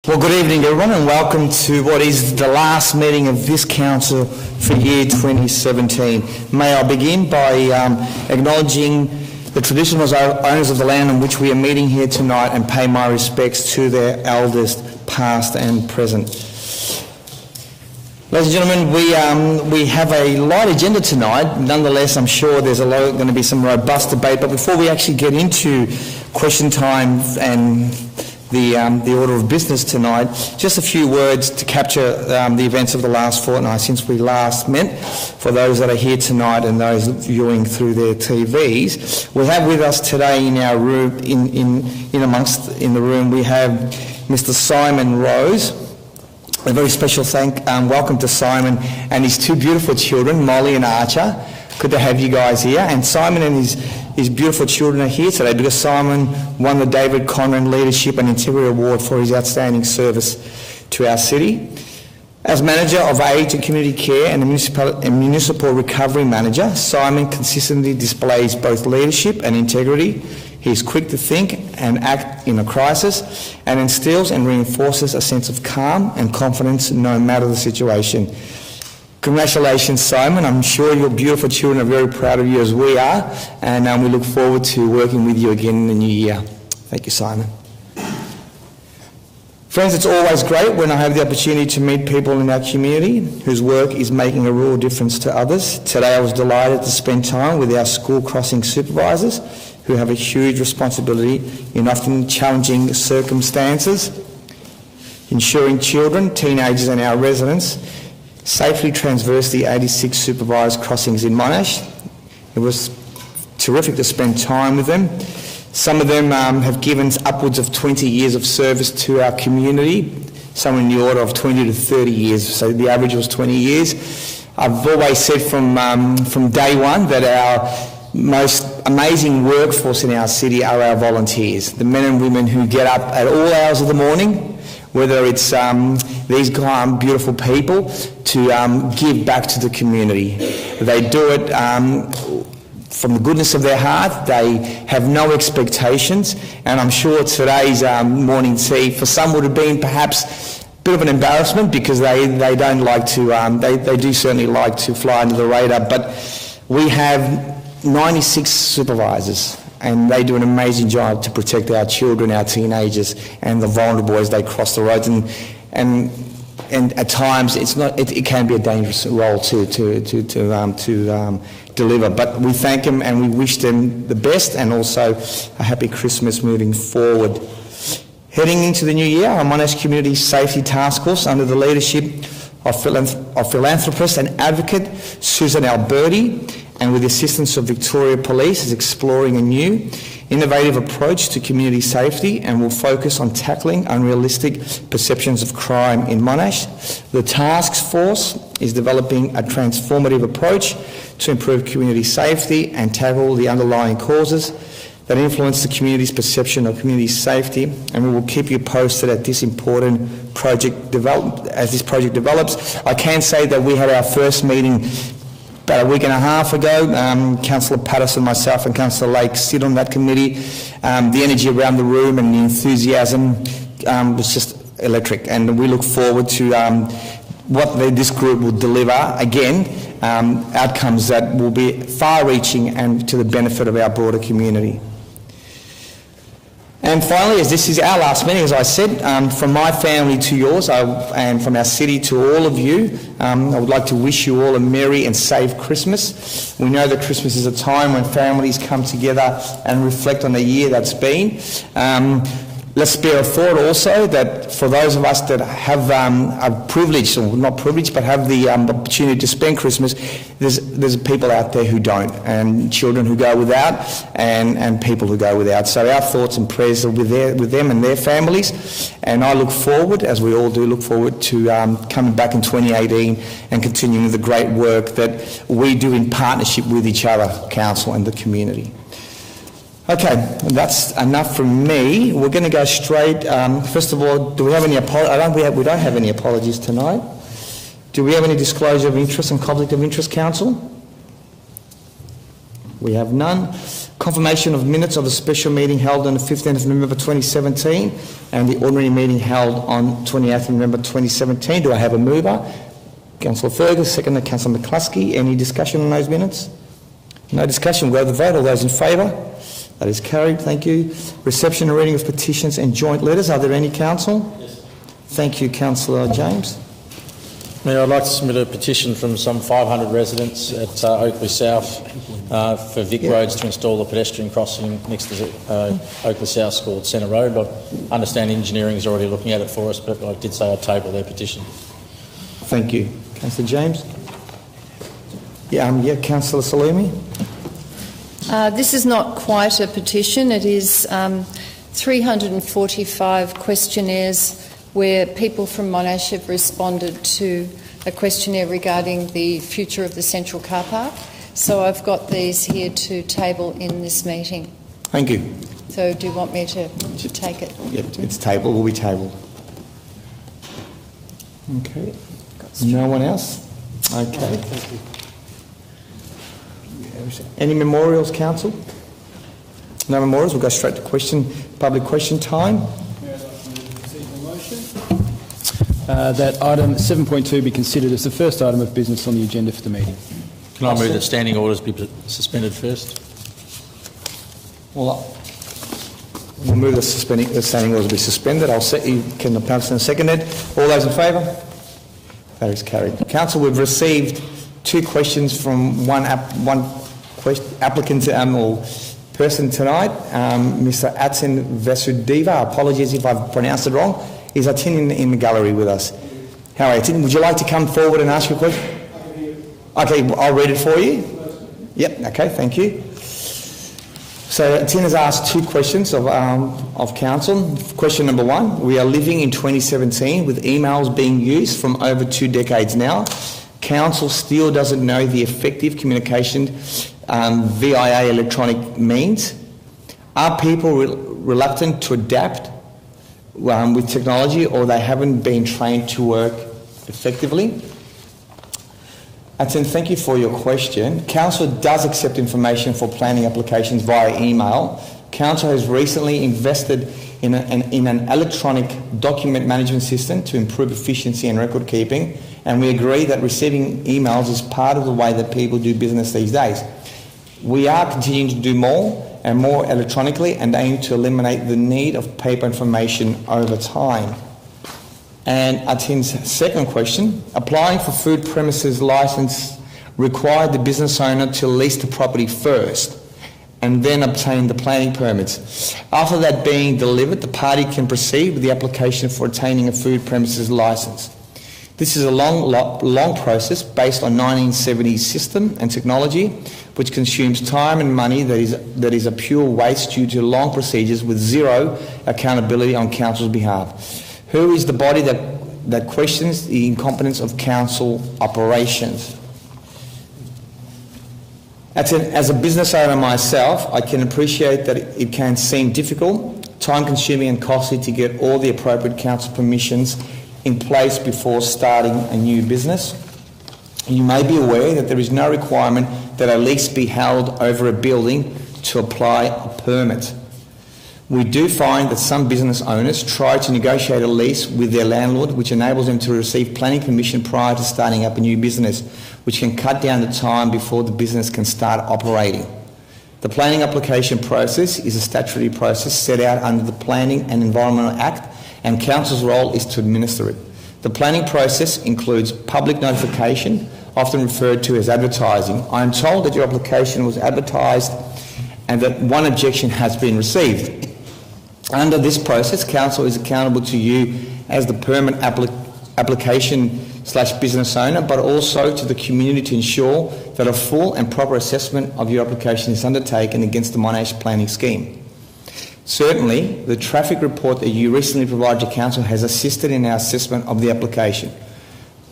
Well, good evening everyone and welcome to what is the last meeting of this council for year 2017. May I begin by acknowledging the traditional owners of the land on which we are meeting here tonight and pay my respects to their elders past and present. Ladies and gentlemen, we have a light agenda tonight. Nonetheless, I'm sure there's going to be some robust debate, but before we actually get into question time and the order of business tonight, just a few words to capture the events of the last fortnight since we last met. For those that are here tonight and those viewing through their TVs, we have with us today in our room, in the room, we have Mr. Simon Rose. A very special welcome to Simon and his two beautiful children, Molly and Archer. Good to have you guys here. And Simon and his beautiful children are here today because Simon won the David Conran Leadership and Integrity Award for his outstanding service to our city. As Manager of Aged and Community Care and Municipal Recovery Manager, Simon consistently displays both leadership and integrity. He is quick to think and act in a crisis and instills and reinforces a sense of calm and confidence no matter the situation. Congratulations, Simon. I'm sure your beautiful children are very proud of you as we are, and we look forward to working with you again in the new year. Thank you, Simon. Friends, it's always great when I have the opportunity to meet people in our community whose work is making a real difference to others. Today I was delighted to spend time with our school crossing supervisors who have a huge responsibility in often challenging circumstances, ensuring children, teenagers and our residents safely traverse the 86 supervised crossings in Monash. It was terrific to spend time with them. Some of them have given upwards of 20 years of service to our community, some in the order of 20 to 30 years, so the average was 20 years. I've always said from day one that our most amazing workforce in our city are our volunteers, the men and women who get up at all hours of the morning, whether it's these beautiful people, to give back to the community. They do it from the goodness of their heart. They have no expectations, and I'm sure today's morning tea for some would have been perhaps a bit of an embarrassment because they don't like to, they do certainly like to fly under the radar, but we have 96 supervisors and they do an amazing job to protect our children, our teenagers and the vulnerable as they cross the roads, and at times it can be a dangerous role to deliver, but we thank them and we wish them the best and also a happy Christmas moving forward. Heading into the new year, our Monash Community Safety Task Force under the leadership of philanthropist and advocate Susan Alberti and with the assistance of Victoria Police is exploring a new innovative approach to community safety and will focus on tackling unrealistic perceptions of crime in Monash. The task force is developing a transformative approach to improve community safety and tackle the underlying causes that influence the community's perception of community safety, and we will keep you posted at this important project as this project develops. I can say that we had our first meeting about a week and a half ago. Councillor Patterson, myself and Councillor Lake sit on that committee. The energy around the room and the enthusiasm was just electric, and we look forward to what this group will deliver, again, outcomes that will be far-reaching and to the benefit of our broader community. And finally, as this is our last meeting, as I said, from my family to yours and from our city to all of you, I would like to wish you all a merry and safe Christmas. We know that Christmas is a time when families come together and reflect on the year that's been. Let's spare a thought also that for those of us that have a privilege, or not privilege, but have the opportunity to spend Christmas, there's people out there who don't, and children who go without, and people who go without. So our thoughts and prayers are with them and their families, and I look forward, as we all do, to coming back in 2018 and continuing the great work that we do in partnership with each other, Council and the community. Okay, that's enough from me. We're going to go straight. First of all, do we have any apologies? We don't have any apologies tonight. Do we have any disclosure of interest and conflict of interest, Council? We have none. Confirmation of minutes of the special meeting held on the 15th of November 2017 and the ordinary meeting held on 28th of November 2017. Do I have a mover? Councillor Fergus, seconder Councillor McCluskey. Any discussion on those minutes? No discussion. We'll go to the vote. All those in favour? That is carried. Thank you. Reception and reading of petitions and joint letters. Are there any, Council? Yes. Thank you, Councillor James. Mayor, I'd like to submit a petition from some 500 residents at Oakley South for Vic Roads to install a pedestrian crossing next to Oakley South called Centre Road. I understand engineering is already looking at it for us, but I did say I'd table their petition. Thank you. Councillor James? Councillor Salumi? This is not quite a petition. It is 345 questionnaires where people from Monash have responded to a questionnaire regarding the future of the central car park. So I've got these here to table in this meeting. Thank you. So do you want me to take it? Yep, it's tabled. Will be tabled. Okay. No one else? Okay. Any memorials, Council? No memorials. We'll go straight to public question time. That item 7.2 be considered as the first item of business on the agenda for the meeting. Can I move that standing orders be suspended first? Well, we'll move the standing orders be suspended. Can the councillor second it? All those in favour? That is carried. Council, we've received two questions from one applicant or person tonight, Mr. Atsin Vasudeva. Apologies if I've pronounced it wrong. Is Atin in the gallery with us? How are you, Atin? Would you like to come forward and ask your question? Okay, I'll read it for you. Yep, okay, thank you. So Atin has asked two questions of Council. Question number one, we are living in 2017 with emails being used from over 2 decades now. Council still doesn't know the effective communication via electronic means. Are people reluctant to adapt with technology, or they haven't been trained to work effectively? Atsin, thank you for your question. Council does accept information for planning applications via email. Council has recently invested in an electronic document management system to improve efficiency and record keeping, and we agree that receiving emails is part of the way that people do business these days. We are continuing to do more and more electronically and aim to eliminate the need of paper information over time. And Atin's second question, applying for food premises licence required the business owner to lease the property first and then obtain the planning permits. After that being delivered, the party can proceed with the application for obtaining a food premises licence. This is a long process based on 1970s system and technology, which consumes time and money that is a pure waste due to long procedures with zero accountability on Council's behalf. Who is the body that questions the incompetence of Council operations? As a business owner myself, I can appreciate that it can seem difficult, time-consuming and costly to get all the appropriate Council permissions in place before starting a new business. You may be aware that there is no requirement that a lease be held over a building to apply a permit. We do find that some business owners try to negotiate a lease with their landlord, which enables them to receive planning permission prior to starting up a new business, which can cut down the time before the business can start operating. The planning application process is a statutory process set out under the Planning and Environmental Act, and Council's role is to administer it. The planning process includes public notification, often referred to as advertising. I am told that your application was advertised and that one objection has been received. Under this process, Council is accountable to you as the permit application/business owner, but also to the community to ensure that a full and proper assessment of your application is undertaken against the Monash planning scheme. Certainly, the traffic report that you recently provided to Council has assisted in our assessment of the application.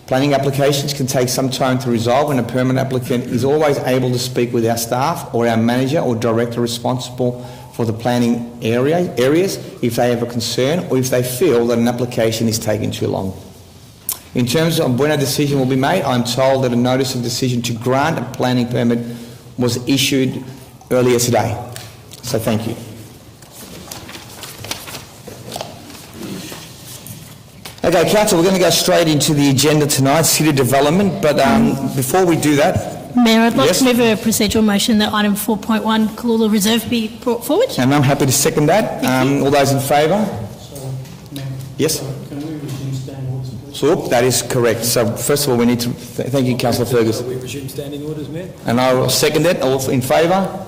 Planning applications can take some time to resolve, and a permit applicant is always able to speak with our staff or our manager or director responsible for the planning areas if they have a concern or if they feel that an application is taking too long. In terms of when a decision will be made, I'm told that a notice of decision to grant a planning permit was issued earlier today. So thank you. Okay, Council, we're going to go straight into the agenda tonight, city development, but before we do that... Mayor, I'd like Yes? to move a procedural motion that item 4.1, Kalula Reserve, be brought forward. And I'm happy to second that. All those in favour? Yes? Can we resume standing orders, please? So, that is correct. So, first of all, we need to... thank you, Councillor Ferguson. We resume standing orders, Mayor? And I will second it. All in favour?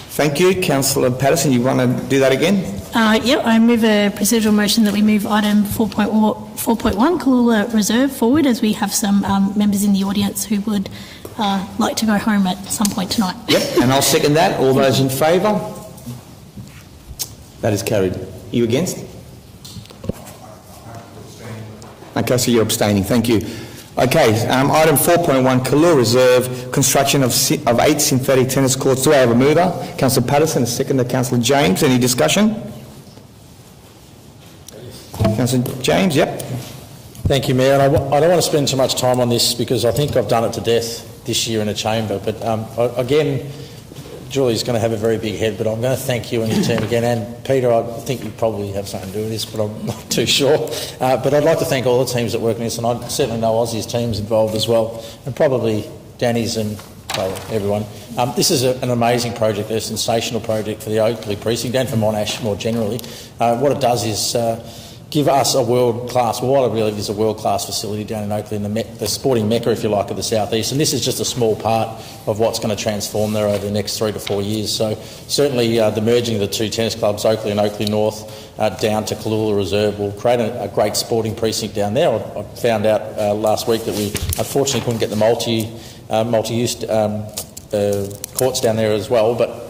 Thank you. Councillor Patterson, you want to do that again? I move a procedural motion that we move item 4.1, Kalula Reserve, forward, as we have some members in the audience who would like to go home at some point tonight. Yep, and I'll second that. All those in favour? That is carried. You against? Okay, so you're abstaining. Thank you. Okay, item 4.1, Kalula Reserve, construction of 8 synthetic tennis courts. Do I have a mover? Councillor Patterson, a seconder, Councillor James. Any discussion? Councillor James, yep. Thank you, Mayor. And I don't want to spend too much time on this because I think I've done it to death this year in a chamber. But again, Julie's going to have a very big head, but I'm going to thank you and your team again. And Peter, I think you probably have something to do with this, but I'm not too sure. But I'd like to thank all the teams that work on this, and I certainly know Aussie's team's involved as well, and probably Danny's and everyone. This is an amazing project, a sensational project for the Oakley precinct and for Monash more generally. What it does is give us a world-class, well, what I believe is a world-class facility down in Oakley, in the sporting mecca, if you like, of the southeast. And this is just a small part of what's going to transform there over the next 3 to 4 years. So certainly the merging of the two tennis clubs, Oakley and Oakley North, down to Kalula Reserve, will create a great sporting precinct down there. I found out last week that we unfortunately couldn't get the multi-use courts down there as well, but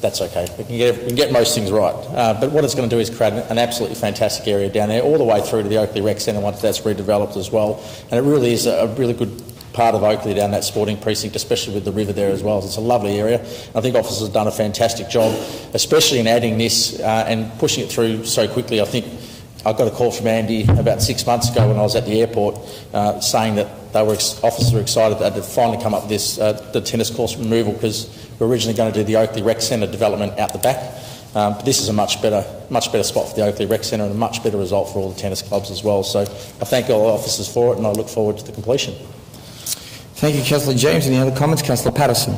that's okay. We can get most things right. But what it's going to do is create an absolutely fantastic area down there, all the way through to the Oakley Rec Centre once that's redeveloped as well. And it really is a really good part of Oakley down that sporting precinct, especially with the river there as well. It's a lovely area. I think officers have done a fantastic job, especially in adding this and pushing it through so quickly. I think I got a call from Andy about 6 months ago when I was at the airport saying that officers were excited that they'd finally come up with this, the tennis course removal, because we were originally going to do the Oakley Rec Centre development out the back. But this is a much better spot for the Oakley Rec Centre and a much better result for all the tennis clubs as well. So I thank all the officers for it, and I look forward to the completion. Thank you, Councillor James. Any other comments? Councillor Patterson.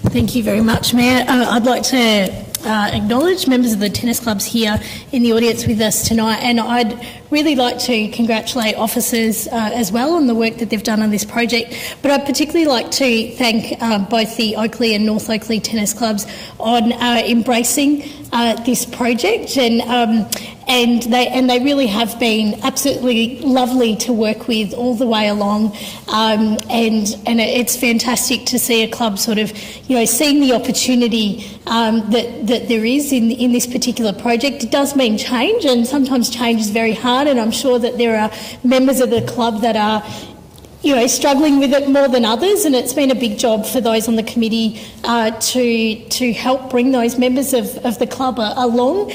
Thank you very much, Mayor. I'd like to acknowledge members of the tennis clubs here in the audience with us tonight, and I'd really like to congratulate officers as well on the work that they've done on this project. But I'd particularly like to thank both the Oakley and North Oakley tennis clubs on embracing this project, and they really have been absolutely lovely to work with all the way along, and it's fantastic to see a club sort of, seeing the opportunity that there is in this particular project. It does mean change, and sometimes change is very hard, and I'm sure that there are members of the club that are struggling with it more than others, and it's been a big job for those on the committee to help bring those members of the club along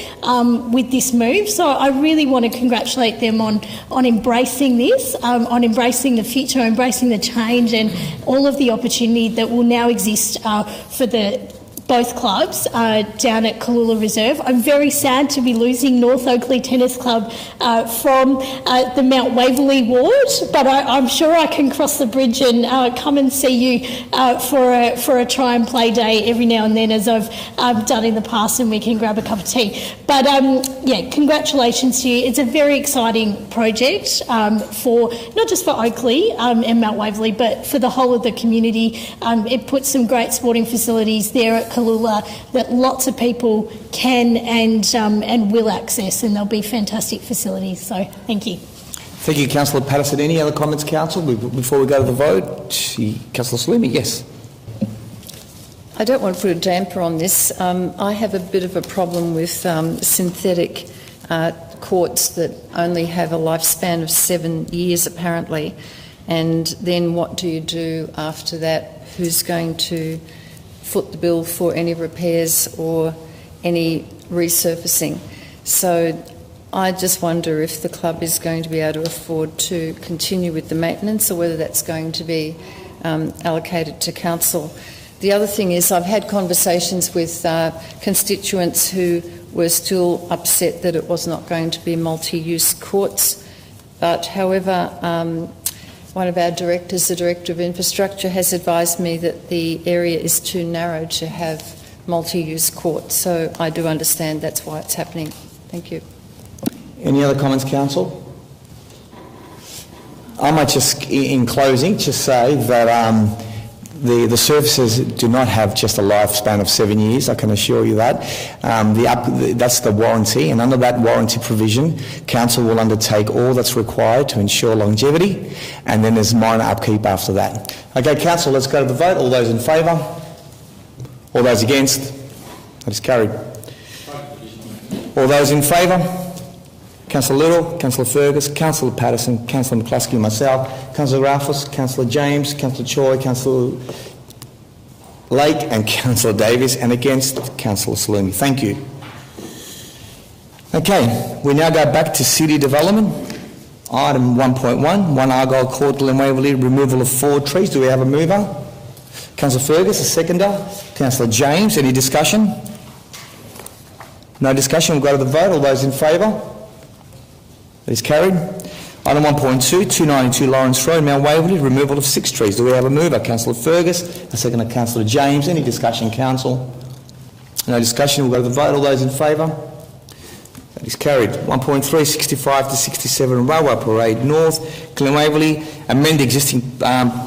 with this move. So I really want to congratulate them on embracing this, on embracing the future, embracing the change and all of the opportunity that will now exist for both clubs down at Kalula Reserve. I'm very sad to be losing North Oakley Tennis Club from the Mount Waverley ward, but I'm sure I can cross the bridge and come and see you for a try and play day every now and then, as I've done in the past, and we can grab a cup of tea. But congratulations to you. It's a very exciting project for not just for Oakley and Mount Waverley, but for the whole of the community. It puts some great sporting facilities there at Kalula that lots of people can and will access, and they'll be fantastic facilities. So thank you. Thank you, Councillor Patterson. Any other comments, Council, before we go to the vote? Councillor Salimi, yes. I don't want to put a damper on this. I have a bit of a problem with synthetic courts that only have a lifespan of 7 years, apparently. And then what do you do after that? Who's going to foot the bill for any repairs or any resurfacing? So I just wonder if the club is going to be able to afford to continue with the maintenance, or whether that's going to be allocated to council. The other thing is I've had conversations with constituents who were still upset that it was not going to be multi-use courts. But however, one of our directors, the Director of Infrastructure, has advised me that the area is too narrow to have multi-use courts. So I do understand that's why it's happening. Thank you. Any other comments, Council? I might just, in closing, just say that the services do not have just a lifespan of 7 years, I can assure you that. That's the warranty, and under that warranty provision, Council will undertake all that's required to ensure longevity, and then there's minor upkeep after that. Okay, Council, let's go to the vote. All those in favour? All those against? That is carried. All those in favour? Councillor Little, Councillor Fergus, Councillor Patterson, Councillor McCluskey and myself, Councillor Raffles, Councillor James, Councillor Choi, Councillor Lake and Councillor Davis, and against Councillor Salumi. Thank you. Okay, we now go back to City Development. Item 1.1, 1 Argyle Court, Glen Waverley, removal of 4 trees. Do we have a mover? Councillor Fergus, a seconder. Councillor James, any discussion? No discussion, we'll go to the vote. All those in favour? That is carried. Item 1.2, 292 Lawrence Road, Mount Waverley, removal of 6 trees. Do we have a mover? Councillor Fergus, a seconder, Councillor James. Any discussion, Council? No discussion, we'll go to the vote. All those in favour? That is carried. 1.3, 65 to 67 Railway Parade North, Glen Waverley, amend the existing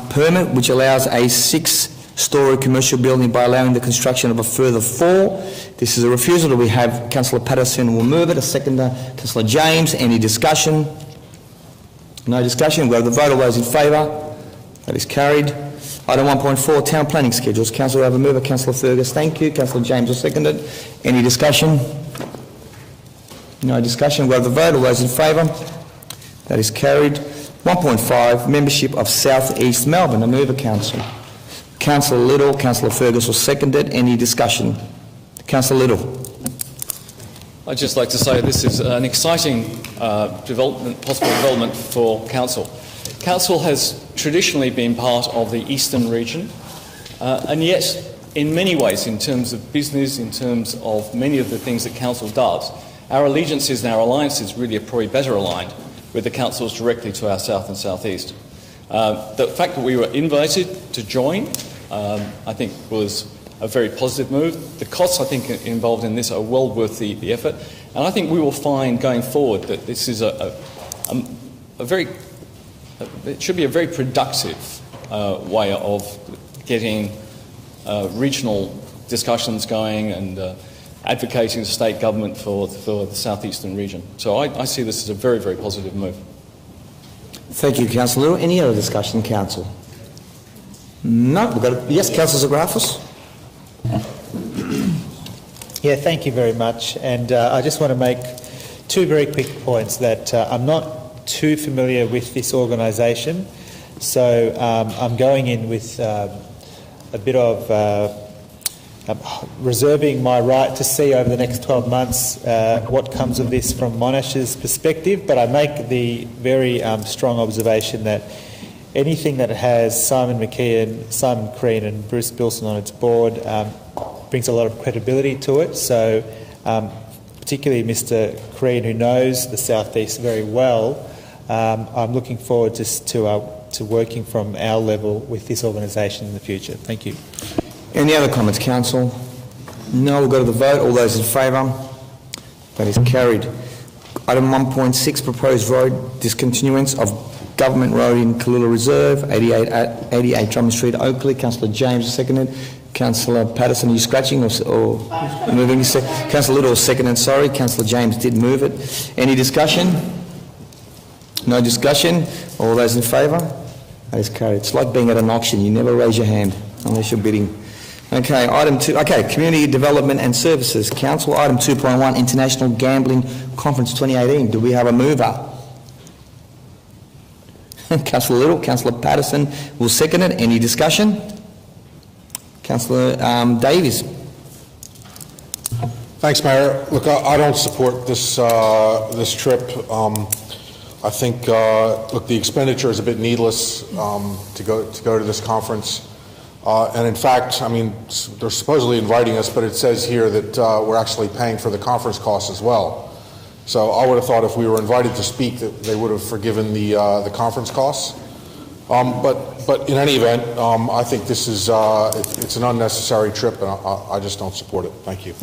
permit which allows a 6-storey commercial building by allowing the construction of a further 4. This is a refusal. We have Councillor Patterson will move it, a seconder, Councillor James. Any discussion? No discussion. We'll go to the vote. All those in favour? That is carried. Item 1.4, Town Planning Schedules. Councillor, we have a mover, Councillor Fergus. Thank you. Councillor James will second it. Any discussion? No discussion. We'll go to the vote. All those in favour? That is carried. 1.5, Membership of South East Melbourne. A mover, Council. Councillor Little, Councillor Fergus will second it. Any discussion? Councillor Little. I'd just like to say this is an exciting possible development for Council. Council has traditionally been part of the eastern region, and yet in many ways, in terms of business, in terms of many of the things that Council does, our allegiances and our alliances really are probably better aligned with the councils directly to our south and southeast. The fact that we were invited to join, I think, was a very positive move. The costs, I think, involved in this are well worth the effort, and I think we will find going forward that this is it should be a very productive way of getting regional discussions going and advocating the state government for the southeastern region. So I see this as a very, very positive move. Thank you, Councillor. Any other discussion, Council? No. We've got yes, Councillor Zagrafis. Yeah, thank you very much. And I just want to make 2 very quick points. That I'm not too familiar with this organisation, so I'm going in with a bit of reserving my right to see over the next 12 months what comes of this from Monash's perspective, but I make the very strong observation that anything that has Simon Crean and Bruce Bilson on its board brings a lot of credibility to it. So particularly Mr Crean, who knows the southeast very well, I'm looking forward to working from our level with this organisation in the future. Thank you. Any other comments, Council? No, we'll go to the vote. All those in favour? That is carried. Item 1.6, proposed road discontinuance of Government Road in Kalula Reserve, 88 Drummond Street, Oakley. Councillor James, seconded. Councillor Patterson, are you scratching or moving? Councillor Little, seconded, sorry. Councillor James did move it. Any discussion? No discussion. All those in favour? That is carried. It's like being at an auction. You never raise your hand unless you're bidding. Okay, item 2. Okay, Community Development and Services. Council, item 2.1, International Gambling Conference 2018. Do we have a mover? Councillor Little, Councillor Patterson will second it. Any discussion? Councillor Davies. Thanks, Mayor. Look, I don't support this this trip. I think look, the expenditure is a bit needless to go to this conference. And in fact, I mean, they're supposedly inviting us, but it says here that we're actually paying for the conference costs as well. So I would have thought if we were invited to speak that they would have forgiven the conference costs. But in any event, I think this is it's an unnecessary trip, and I just don't support it. Thank you.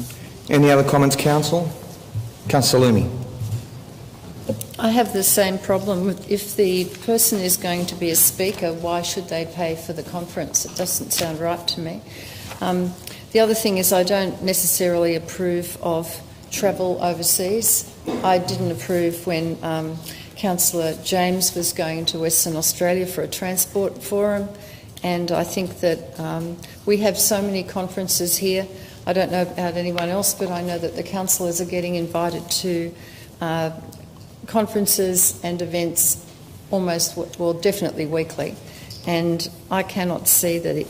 Any other comments, Council? Councillor Lumi. I have the same problem. If the person is going to be a speaker, why should they pay for the conference? It doesn't sound right to me. The other thing is I don't necessarily approve of travel overseas. I didn't approve when Councillor James was going to Western Australia for a transport forum, and I think that we have so many conferences here. I don't know about anyone else, but I know that the councillors are getting invited to conferences and events almost, well, definitely weekly, and I cannot see the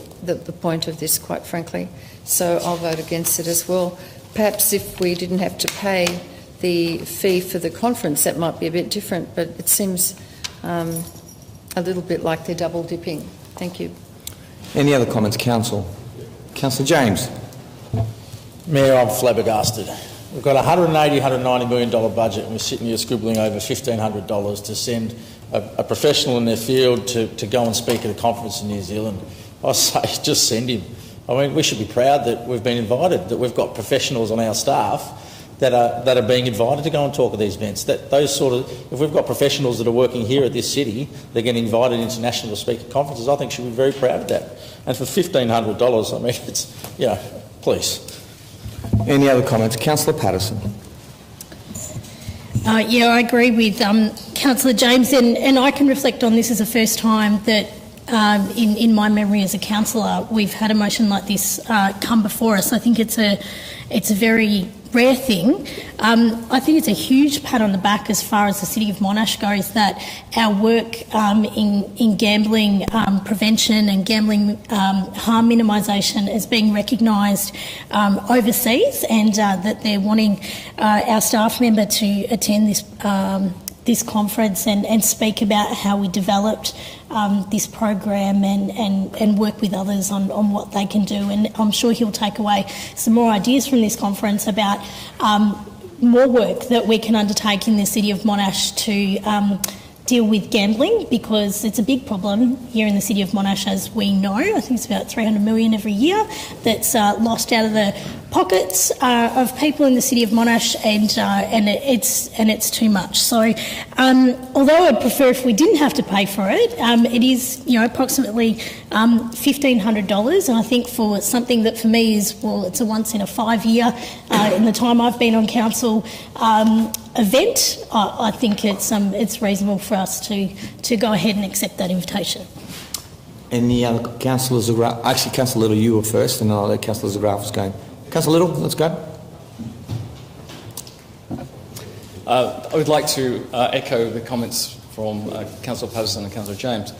point of this, quite frankly, so I'll vote against it as well. Perhaps if we didn't have to pay the fee for the conference, that might be a bit different, but it seems a little bit like they're double dipping. Thank you. Any other comments, Council? Councillor James. Mayor, I'm flabbergasted. We've got a $180, $190 million budget, and we're sitting here scribbling over $1,500 to send a professional in their field to go and speak at a conference in New Zealand. I say, just send him. I mean, we should be proud that we've been invited, that we've got professionals on our staff that are being invited to go and talk at these events. If we've got professionals that are working here at this city, they're getting invited international to speak at conferences, I think should be very proud of that. And for $1,500, I mean, it's, please. Any other comments? Councillor Patterson. Yeah, I agree with Councillor James, and I can reflect on this as the first time that in my memory as a councillor we've had a motion like this come before us. I think it's a very rare thing. I think it's a huge pat on the back as far as the City of Monash goes, that our work in gambling prevention and gambling harm minimisation is being recognised overseas, and that they're wanting our staff member to attend this conference and speak about how we developed this program and work with others on what they can do. And I'm sure he'll take away some more ideas from this conference about more work that we can undertake in the City of Monash to deal with gambling, because it's a big problem here in the City of Monash, as we know. I think it's about $300 million every year that's lost out of the pockets of people in the City of Monash, and it's too much. So, although I'd prefer if we didn't have to pay for it, it is approximately $1,500, and I think for something that for me is, well, it's a once in a 5 year in the time I've been on council event, I think it's reasonable for us to go ahead and accept that invitation. Any other councillors? Actually, Councillor Little, you were first, and then I'll let Councillor Zagrafos go. Councillor Little, let's go. I would like to echo the comments from Councillor Patterson and Councillor James.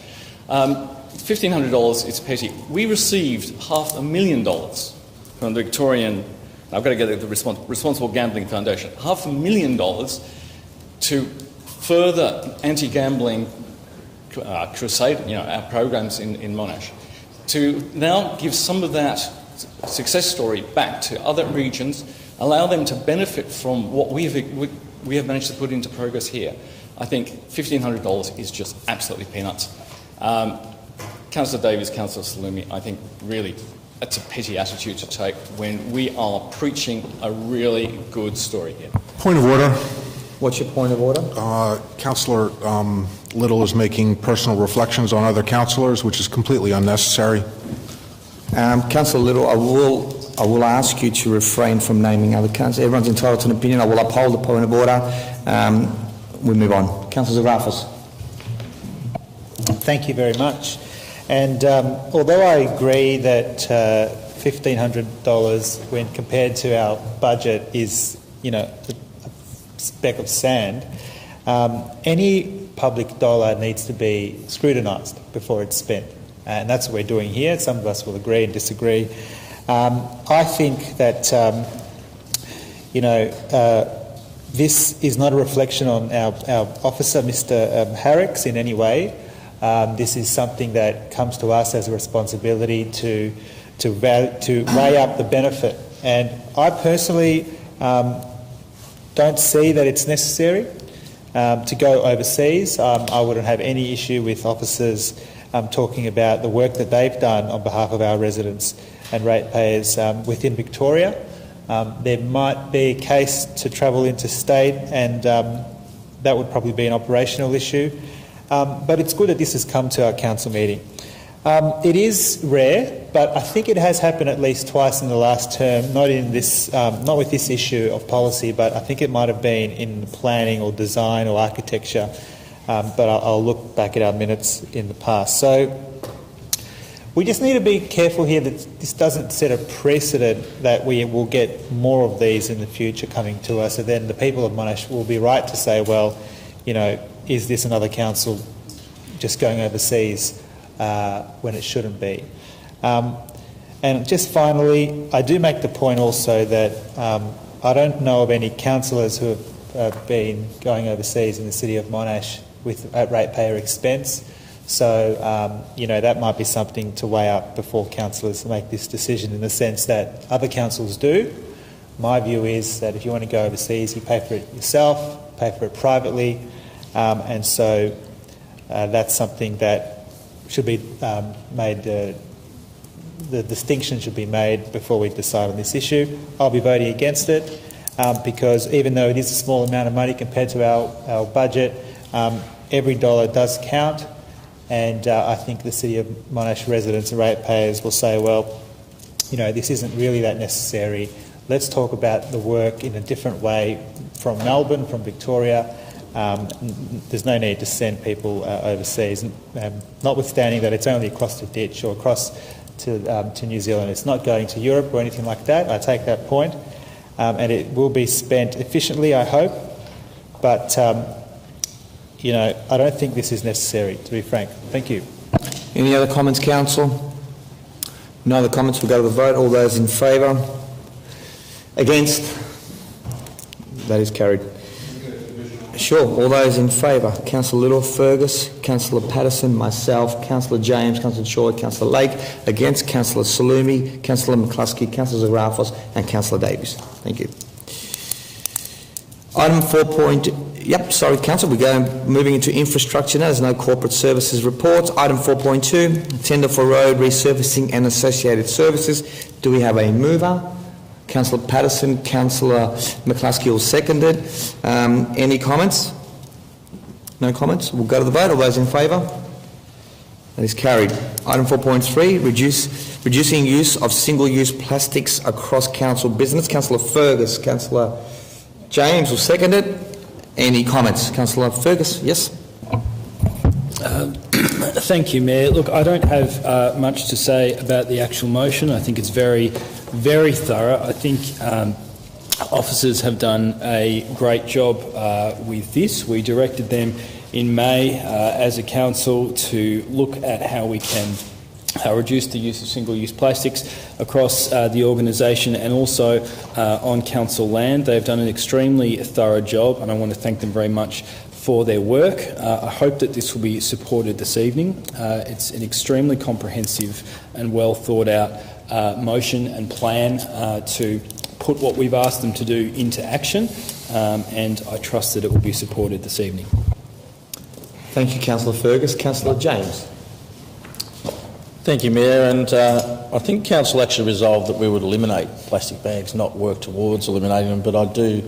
$1,500, it's petty. We received $500,000 from the Victorian, I've got to get the Responsible Gambling Foundation, $500,000 to further anti-gambling crusade, our programs in Monash, to now give some of that success story back to other regions, allow them to benefit from what we have managed to put into progress here. I think $1,500 is just absolutely peanuts. Councillor Davies, Councillor Salumi, I think really it's a petty attitude to take when we are preaching a really good story here. Point of order. What's your point of order? Councillor Little is making personal reflections on other councillors, which is completely unnecessary. Councillor Little, I will ask you to refrain from naming other councillors. Everyone's entitled to an opinion. I will uphold the point of order. We move on. Councillor Zagrafos. Thank you very much. And although I agree that $1,500 when compared to our budget is, a speck of sand, any public dollar needs to be scrutinised before it's spent. And that's what we're doing here. Some of us will agree and disagree. I think that, this is not a reflection on our officer, Mr. Harricks, in any way. This is something that comes to us as a responsibility to weigh up the benefit. And I personally don't see that it's necessary to go overseas. I wouldn't have any issue with officers talking about the work that they've done on behalf of our residents and ratepayers within Victoria. There might be a case to travel interstate, and that would probably be an operational issue. But it's good that this has come to our council meeting. It is rare, but I think it has happened at least twice in the last term, not with this issue of policy, but I think it might have been in planning or design or architecture, but I'll look back at our minutes in the past. So we just need to be careful here that this doesn't set a precedent that we will get more of these in the future coming to us, and then the people of Monash will be right to say, well, is this another council just going overseas when it shouldn't be? And just finally, I do make the point also that I don't know of any councillors who have been going overseas in the city of Monash at ratepayer expense. So, that might be something to weigh up before councillors make this decision, in the sense that other councils do. My view is that if you want to go overseas, you pay for it yourself, pay for it privately, and so that's something that should be made, the distinction should be made before we decide on this issue. I'll be voting against it because even though it is a small amount of money compared to our budget, every dollar does count. And I think the City of Monash residents and ratepayers will say, well, this isn't really that necessary. Let's talk about the work in a different way from Melbourne, from Victoria. There's no need to send people overseas, notwithstanding that it's only across the ditch or across to New Zealand. It's not going to Europe or anything like that. I take that point. And it will be spent efficiently, I hope. But I don't think this is necessary, to be frank. Thank you. Any other comments, council? No other comments. We'll go to the vote. All those in favour? Against? That is carried. Sure. All those in favour? Councillor Little, Fergus, Councillor Patterson, myself, Councillor James, Councillor Choi, Councillor Lake. Against? Councillor Salumi, Councillor McCluskey, Councillor Zagrafos and Councillor Davies. Thank you. Item 4. Council, we go moving into infrastructure now. There's no corporate services reports. Item 4.2, tender for road resurfacing and associated services. Do we have a mover? Councillor Patterson, Councillor McCluskey will second it. Any comments? No comments? We'll go to the vote. All those in favour? That is carried. Item 4.3, reducing use of single-use plastics across council business. Councillor Fergus, Councillor James will second it. Any comments? Councillor Fergus, yes? Thank you, Mayor. Look, I don't have much to say about the actual motion. I think it's very, very thorough. I think officers have done a great job with this. We directed them in May as a council to look at how we can reduce the use of single-use plastics across the organisation and also on council land. They've done an extremely thorough job, and I want to thank them very much for their work. I hope that this will be supported this evening. It's an extremely comprehensive and well thought out motion and plan to put what we've asked them to do into action, and I trust that it will be supported this evening. Thank you, Councillor Fergus. Councillor James. Thank you, Mayor. And I think Council actually resolved that we would eliminate plastic bags, not work towards eliminating them. But I do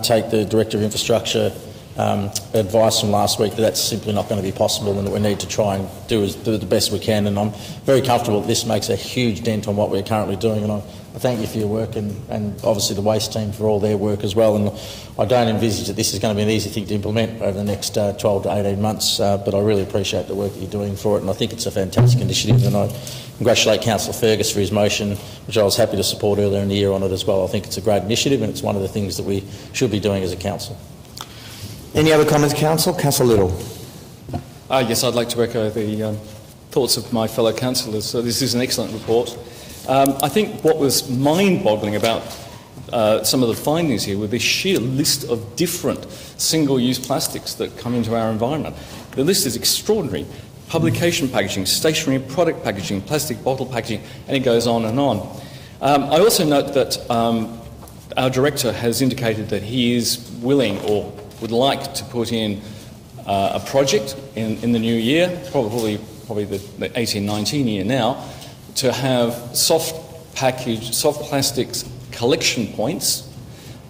take the Director of Infrastructure advice from last week that that's simply not going to be possible, and that we need to try and do the best we can. And I'm very comfortable that this makes a huge dent on what we're currently doing. And I thank you for your work, and obviously the waste team for all their work as well. And I don't envisage that this is going to be an easy thing to implement over the next 12 to 18 months, but I really appreciate the work that you're doing for it, and I think it's a fantastic initiative, and I congratulate Councillor Fergus for his motion, which I was happy to support earlier in the year on it as well. I think it's a great initiative, and it's one of the things that we should be doing as a council. Any other comments, Council? Councillor Little. Yes, I'd like to echo the thoughts of my fellow councillors. So this is an excellent report. I think what was mind-boggling about some of the findings here were the sheer list of different single-use plastics that come into our environment. The list is extraordinary. publication packaging, stationery product packaging, plastic bottle packaging, and it goes on and on. I also note that our director has indicated that he is willing or would like to put in a project in the new year, probably the 18-19 year now, to have soft plastics collection points,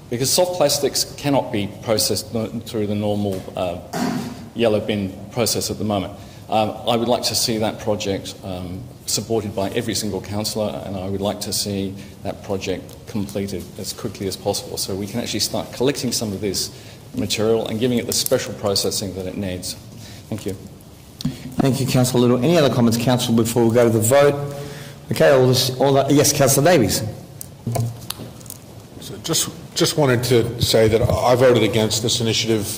because soft plastics cannot be processed through the normal yellow bin process at the moment. I would like to see that project supported by every single councillor, and I would like to see that project completed as quickly as possible so we can actually start collecting some of this material and giving it the special processing that it needs. Thank you. Thank you, Councillor Little. Any other comments, Council, before we go to the vote? Okay, yes, Councillor Davies. So just wanted to say that I voted against this initiative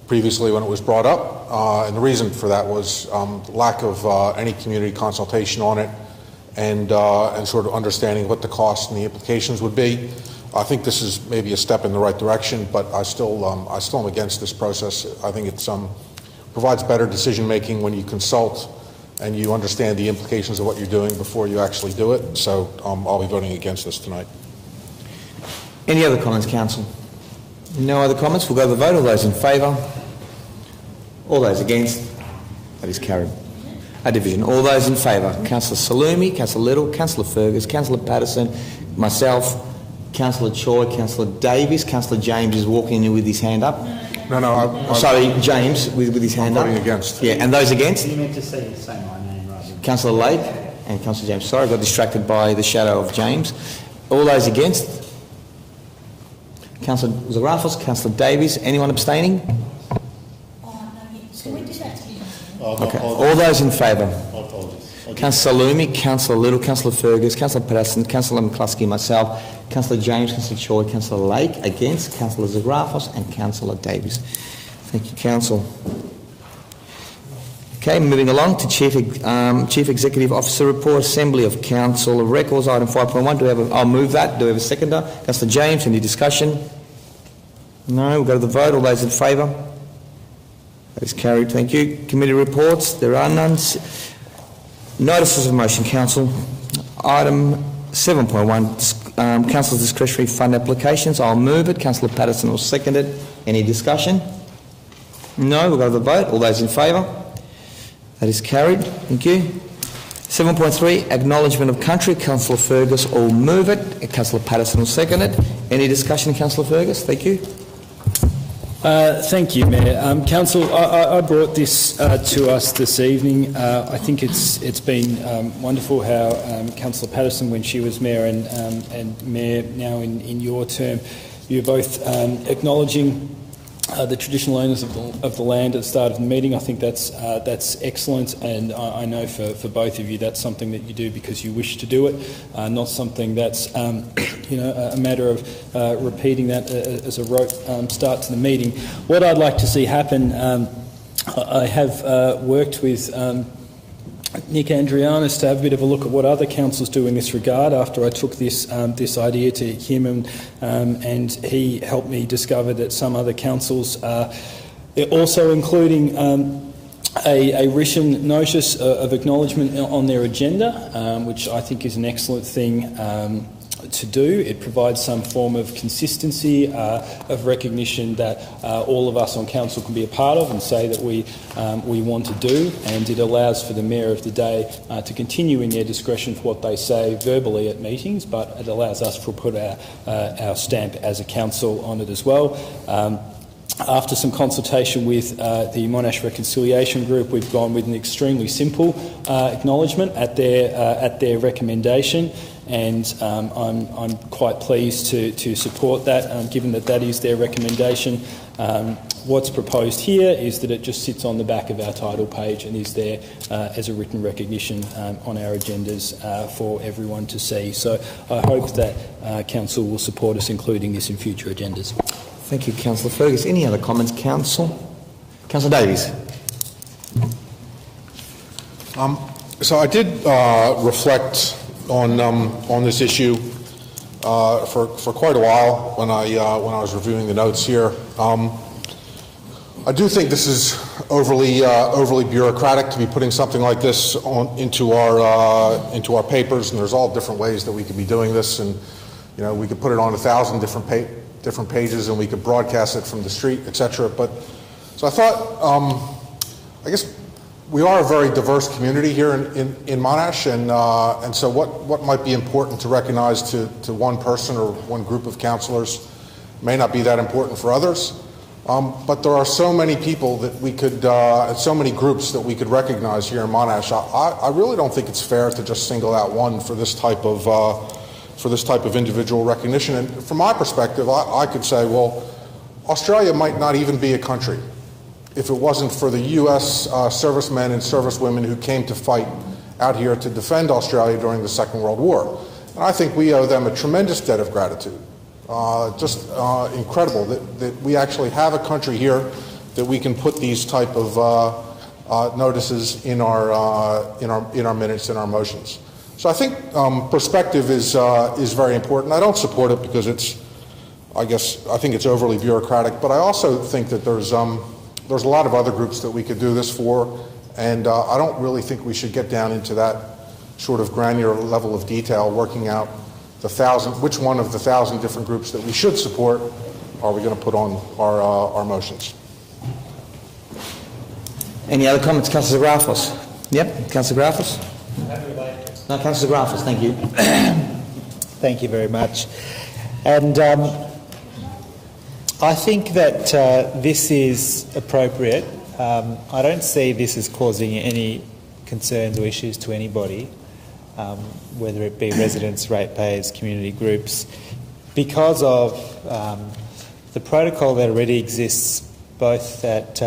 previously when it was brought up, and the reason for that was lack of any community consultation on it, and sort of understanding what the costs and the implications would be. I think this is maybe a step in the right direction, but I still am against this process. I think it provides better decision making when you consult and you understand the implications of what you're doing before you actually do it. So I'll be voting against this tonight. Any other comments, Council? No other comments. We'll go to the vote. All those in favour? All those against? That is carried. A division. All those in favour? Councillor Salumi, Councillor Little, Councillor Fergus, Councillor Patterson, myself, Councillor Choi, Councillor Davies. Councillor James is walking in with his hand up. No. Sorry, James with his hand up. I'm voting against. Yeah, and those against? You meant to say my name rather than... Councillor Lake and Councillor James. Sorry, I got distracted by the shadow of James. All those against? Councillor Zagrafos, Councillor Davies. Anyone abstaining? Okay. All those in favour? Councillor Lumi, Councillor Little, Councillor Fergus, Councillor Patterson, Councillor McCluskey, myself, Councillor James, Councillor Choi, Councillor Lake, against, Councillor Zagrafos and Councillor Davies. Thank you, Council. Okay, moving along to Chief Executive Officer Report, Assembly of Council Records, item 5.1. I'll move that. Do we have a seconder? Councillor James, any discussion? No, we'll go to the vote. All those in favour? That is carried. Thank you. Committee reports, there are none. Notices of motion, Council. Item 7.1, Council's discretionary fund applications. I'll move it. Councillor Patterson will second it. Any discussion? No, we'll go to the vote. All those in favour? That is carried. Thank you. 7.3, acknowledgement of country. Councillor Fergus will move it. Councillor Patterson will second it. Any discussion, Councillor Fergus? Thank you. Thank you, Mayor. Council, I brought this to us this evening. I think it's been wonderful how Councillor Patterson, when she was Mayor, and Mayor now in your term, you're both acknowledging the traditional owners of the land at the start of the meeting. I think that's excellent, and I know for both of you that's something that you do because you wish to do it, not something that's a matter of repeating that as a rote start to the meeting. What I'd like to see happen, I have worked with Nick Andrianis to have a bit of a look at what other councils do in this regard after I took this idea to him, and he helped me discover that some other councils are also including a written notice of acknowledgement on their agenda, which I think is an excellent thing to do. It provides some form of consistency, of recognition that all of us on council can be a part of and say that we want to do, and it allows for the Mayor of the day to continue in their discretion for what they say verbally at meetings, but it allows us to put our stamp as a council on it as well. After some consultation with the Monash Reconciliation Group, we've gone with an extremely simple acknowledgement at their recommendation, and I'm quite pleased to support that, given that is their recommendation. What's proposed here is that it just sits on the back of our title page and is there as a written recognition on our agendas for everyone to see. So I hope that Council will support us including this in future agendas. Thank you, Councillor Fergus. Any other comments, Council? Councillor Davies. So I did reflect on this issue for quite a while when I was reviewing the notes here. I do think this is overly bureaucratic to be putting something like this into our papers, and there's all different ways that we could be doing this, and we could put it on 1,000 different pages, and we could broadcast it from the street, etc. But so I thought, I guess we are a very diverse community here in Monash, and so what might be important to recognize to one person or one group of councillors may not be that important for others. But there are so many people that we could, so many groups that we could recognize here in Monash. I really don't think it's fair to just single out one for this type of individual recognition. And from my perspective, I could say, well, Australia might not even be a country if it wasn't for the U.S. Servicemen and servicewomen who came to fight out here to defend Australia during the Second World War. And I think we owe them a tremendous debt of gratitude. Just incredible that we actually have a country here that we can put these type of notices in our minutes, in our motions. So I think perspective is very important. I don't support it because I think it's overly bureaucratic, but I also think that there's a lot of other groups that we could do this for, and I don't really think we should get down into that sort of granular level of detail, working out which one of the 1,000 different groups that we should support are we going to put on our motions. Any other comments, Councillor Grafos? Yep, Councillor Grafos. No, Councillor Grafos, thank you. Thank you very much. And I think that this is appropriate. I don't see this as causing any concerns or issues to anybody, whether it be residents, ratepayers, community groups, because of the protocol that already exists both at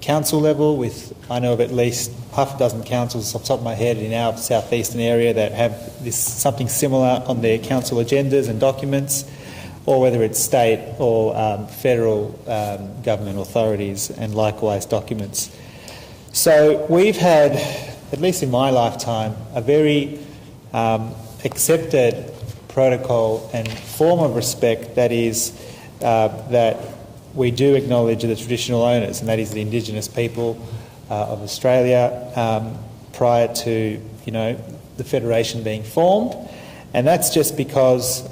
council level with, I know of at least half a dozen councils off the top of my head in our southeastern area that have something similar on their council agendas and documents, or whether it's state or federal government authorities and likewise documents. So we've had, at least in my lifetime, a very accepted protocol and form of respect that is that we do acknowledge the traditional owners, and that is the Indigenous people of Australia prior to the Federation being formed, and that's just because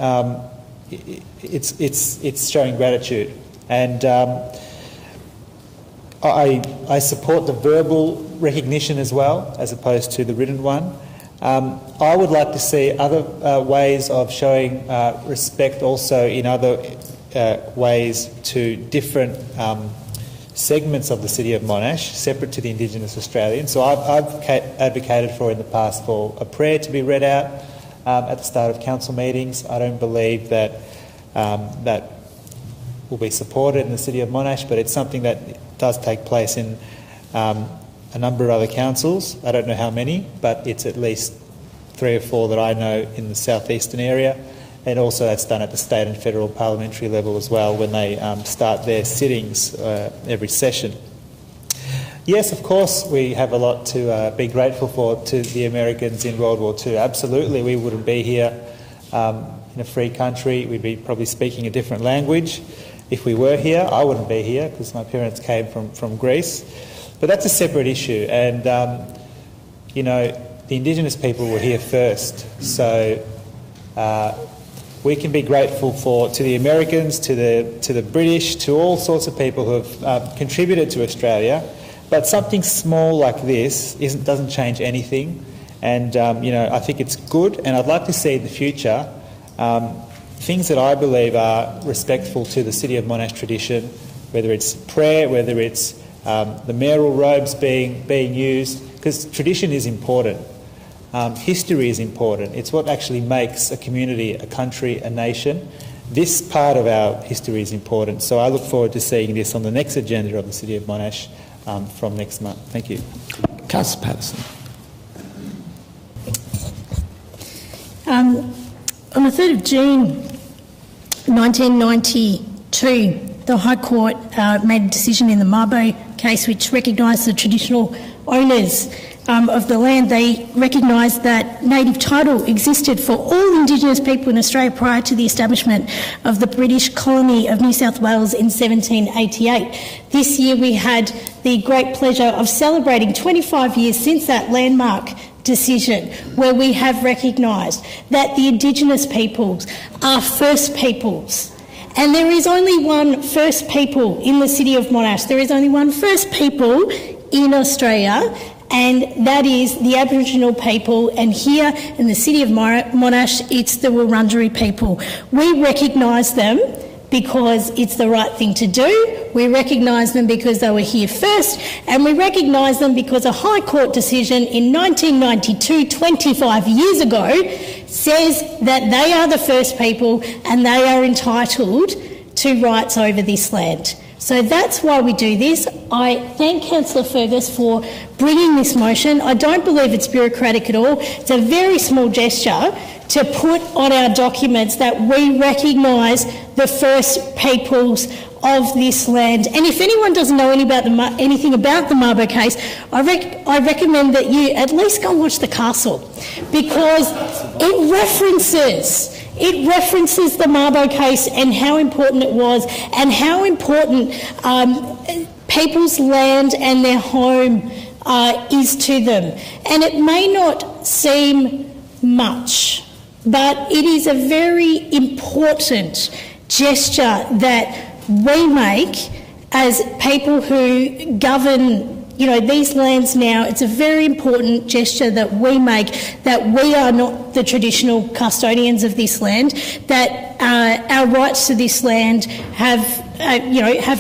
it's showing gratitude. And I support the verbal recognition as well, as opposed to the written one. I would like to see other ways of showing respect also in other ways to different segments of the city of Monash, separate to the Indigenous Australians. So I've advocated for in the past for a prayer to be read out at the start of council meetings. I don't believe that that will be supported in the city of Monash, but it's something that does take place in a number of other councils. I don't know how many, but it's at least 3 or 4 that I know in the southeastern area, and also that's done at the state and federal parliamentary level as well when they start their sittings every session. Yes, of course, we have a lot to be grateful for to the Americans in World War II. Absolutely, we wouldn't be here in a free country. We'd be probably speaking a different language if we were here. I wouldn't be here because my parents came from Greece. But that's a separate issue, and the Indigenous people were here first, so we can be grateful to the Americans, to the British, to all sorts of people who have contributed to Australia. But something small like this doesn't change anything, and I think it's good, and I'd like to see in the future things that I believe are respectful to the City of Monash tradition, whether it's prayer, whether it's the mayoral robes being used, because tradition is important. History is important. It's what actually makes a community, a country, a nation. This part of our history is important. So I look forward to seeing this on the next agenda of the City of Monash from next month. Thank you. Councillor Patterson. On the 3rd of June 1992, the High Court made a decision in the Mabo case which recognised the traditional owners of the land, they recognised that native title existed for all Indigenous people in Australia prior to the establishment of the British colony of New South Wales in 1788. This year we had the great pleasure of celebrating 25 years since that landmark decision, where we have recognised that the Indigenous peoples are First Peoples. And there is only one First People in the city of Monash. There is only one First People in Australia, and that is the Aboriginal people. And here in the city of Monash, it's the Wurundjeri people. We recognise them because it's the right thing to do. We recognise them because they were here first, and we recognise them because a High Court decision in 1992, 25 years ago, says that they are the First People and they are entitled to rights over this land. So that's why we do this. I thank Councillor Fergus for bringing this motion. I don't believe it's bureaucratic at all. It's a very small gesture to put on our documents that we recognise the First Peoples of this land. And if anyone doesn't know anything about the Mabo case, I recommend that you at least go and watch The Castle, because it references the Mabo case and how important it was, and how important people's land and their home is to them. And it may not seem much, but it is a very important gesture that we make as people who govern, these lands now. It's a very important gesture that we make, that we are not the traditional custodians of this land, that our rights to this land have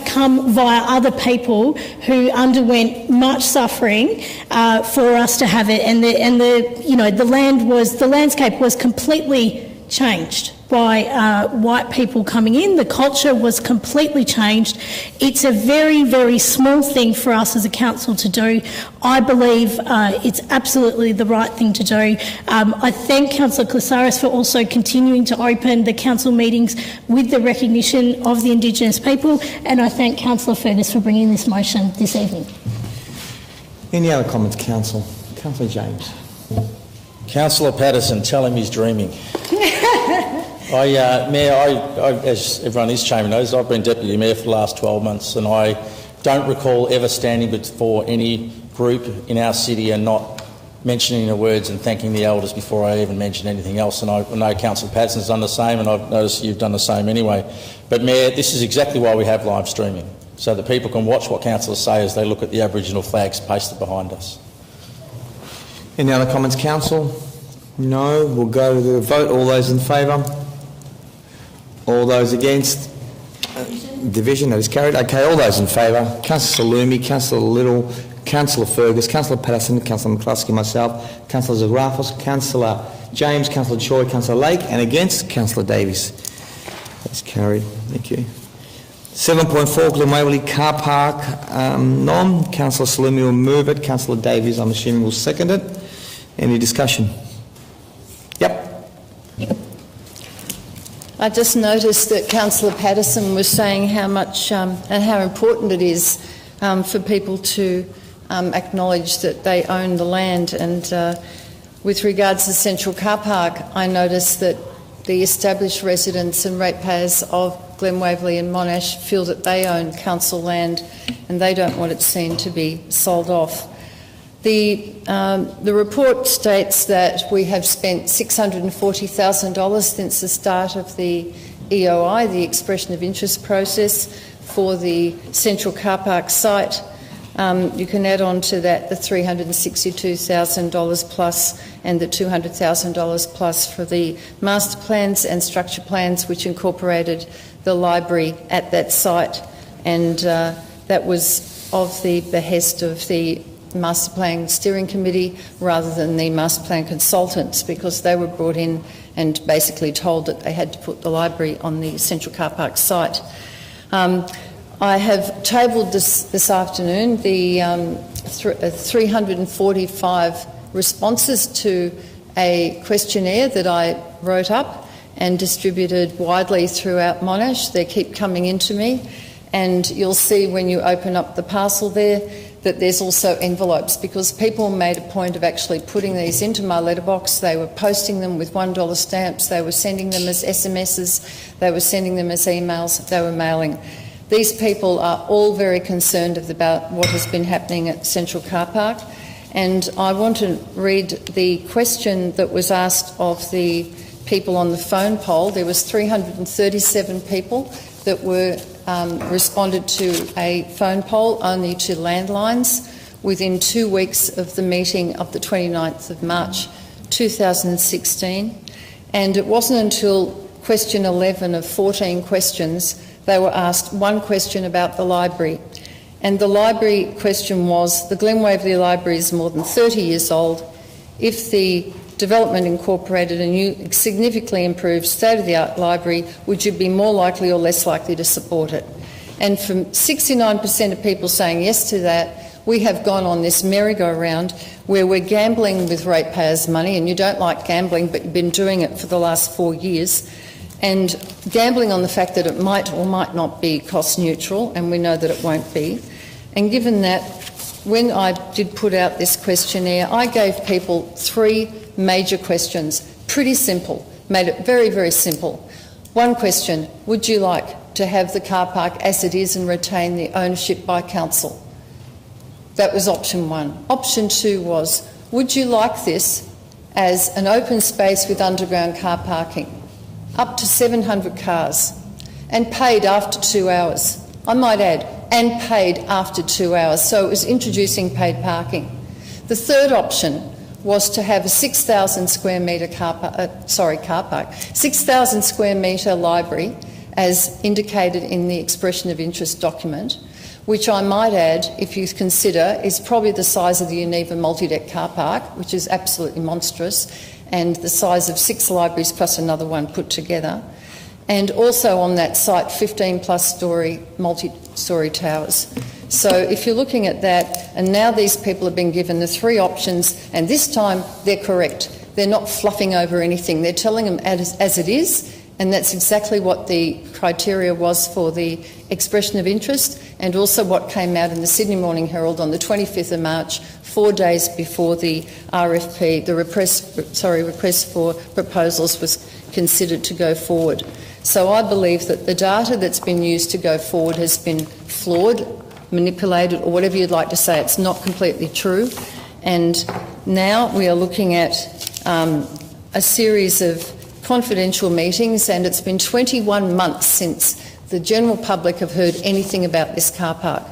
come via other people who underwent much suffering for us to have it, and the landscape was completely changed by white people coming in. The culture was completely changed. It's a very, very small thing for us as a council to do. I believe it's absolutely the right thing to do. I thank Councillor Clisaris for also continuing to open the council meetings with the recognition of the Indigenous people, and I thank Councillor Fergus for bringing this motion this evening. Any other comments, Council? Councillor James. Councillor Patterson, tell him he's dreaming. Mayor, as everyone in this chamber knows, I've been Deputy Mayor for the last 12 months, and I don't recall ever standing before any group in our city and not mentioning the words and thanking the elders before I even mention anything else. And I know Councillor Patterson's done the same, and I've noticed you've done the same anyway. But Mayor, this is exactly why we have live streaming, so that people can watch what councillors say as they look at the Aboriginal flags pasted behind us. Any other comments, Council? No. We'll go to the vote. All those in favour? All those against? Division, that is carried. Okay, all those in favour. Councillor Salumi, Councillor Little, Councillor Fergus, Councillor Patterson, Councillor McCluskey, myself, Councillor Zagrafos, Councillor James, Councillor Choi, Councillor Lake, and against, Councillor Davies. That's carried. Thank you. 7.4, Glen Waverley Car Park, non. Councillor Salumi will move it. Councillor Davies, I'm assuming, will second it. Any discussion? Yep. I just noticed that Councillor Patterson was saying how much and how important it is for people to acknowledge that they own the land. And with regards to Central Car Park, I noticed that the established residents and ratepayers of Glen Waverley and Monash feel that they own council land and they don't want it seen to be sold off. The report states that we have spent $640,000 since the start of the EOI, the Expression of Interest process, for the Central Car Park site. You can add on to that the $362,000 plus and the $200,000 plus for the master plans and structure plans, which incorporated the library at that site, and that was of the behest of the Master Plan Steering Committee rather than the Master Plan consultants, because they were brought in and basically told that they had to put the library on the Central Car Park site. I have tabled this afternoon the 345 responses to a questionnaire that I wrote up and distributed widely throughout Monash. They keep coming into me, and you'll see when you open up the parcel there that there's also envelopes, because people made a point of actually putting these into my letterbox. They were posting them with $1 stamps, they were sending them as SMSs, they were sending them as emails, they were mailing. These people are all very concerned about what has been happening at Central Car Park, and I want to read the question that was asked of the people on the phone poll. There was 337 people that were responded to a phone poll, only to landlines, within 2 weeks of the meeting of the 29th of March 2016. And it wasn't until question 11 of 14 questions they were asked one question about the library. And the library question was, the Glen Waverley Library is more than 30 years old. If the development incorporated a new, significantly improved state-of-the-art library, would you be more likely or less likely to support it? And from 69% of people saying yes to that, we have gone on this merry-go-round where we're gambling with ratepayers' money, and you don't like gambling, but you've been doing it for the last 4 years, and gambling on the fact that it might or might not be cost neutral, and we know that it won't be. And given that, when I did put out this questionnaire, I gave people 3 major questions, pretty simple, made it very, very simple. One question, would you like to have the car park as it is and retain the ownership by council? That was option 1. Option 2 was, would you like this as an open space with underground car parking, up to 700 cars, and paid after 2 hours? I might add, and paid after 2 hours, so it was introducing paid parking. The third option was to have a 6,000 square metre car park, 6,000 square metre library, as indicated in the expression of interest document, which I might add, if you consider, is probably the size of the Geneva multi-deck car park, which is absolutely monstrous, and the size of 6 libraries plus another one put together. And also on that site, 15 plus storey, multi-storey towers. So if you're looking at that, and now these people have been given the 3 options, and this time they're correct. They're not fluffing over anything. They're telling them as it is, and that's exactly what the criteria was for the expression of interest, and also what came out in the Sydney Morning Herald on the 25th of March, 4 days before the RFP, the request for proposals was considered to go forward. So I believe that the data that's been used to go forward has been flawed, manipulated, or whatever you'd like to say. It's not completely true. And now we are looking at a series of confidential meetings, and it's been 21 months since the general public have heard anything about this car park.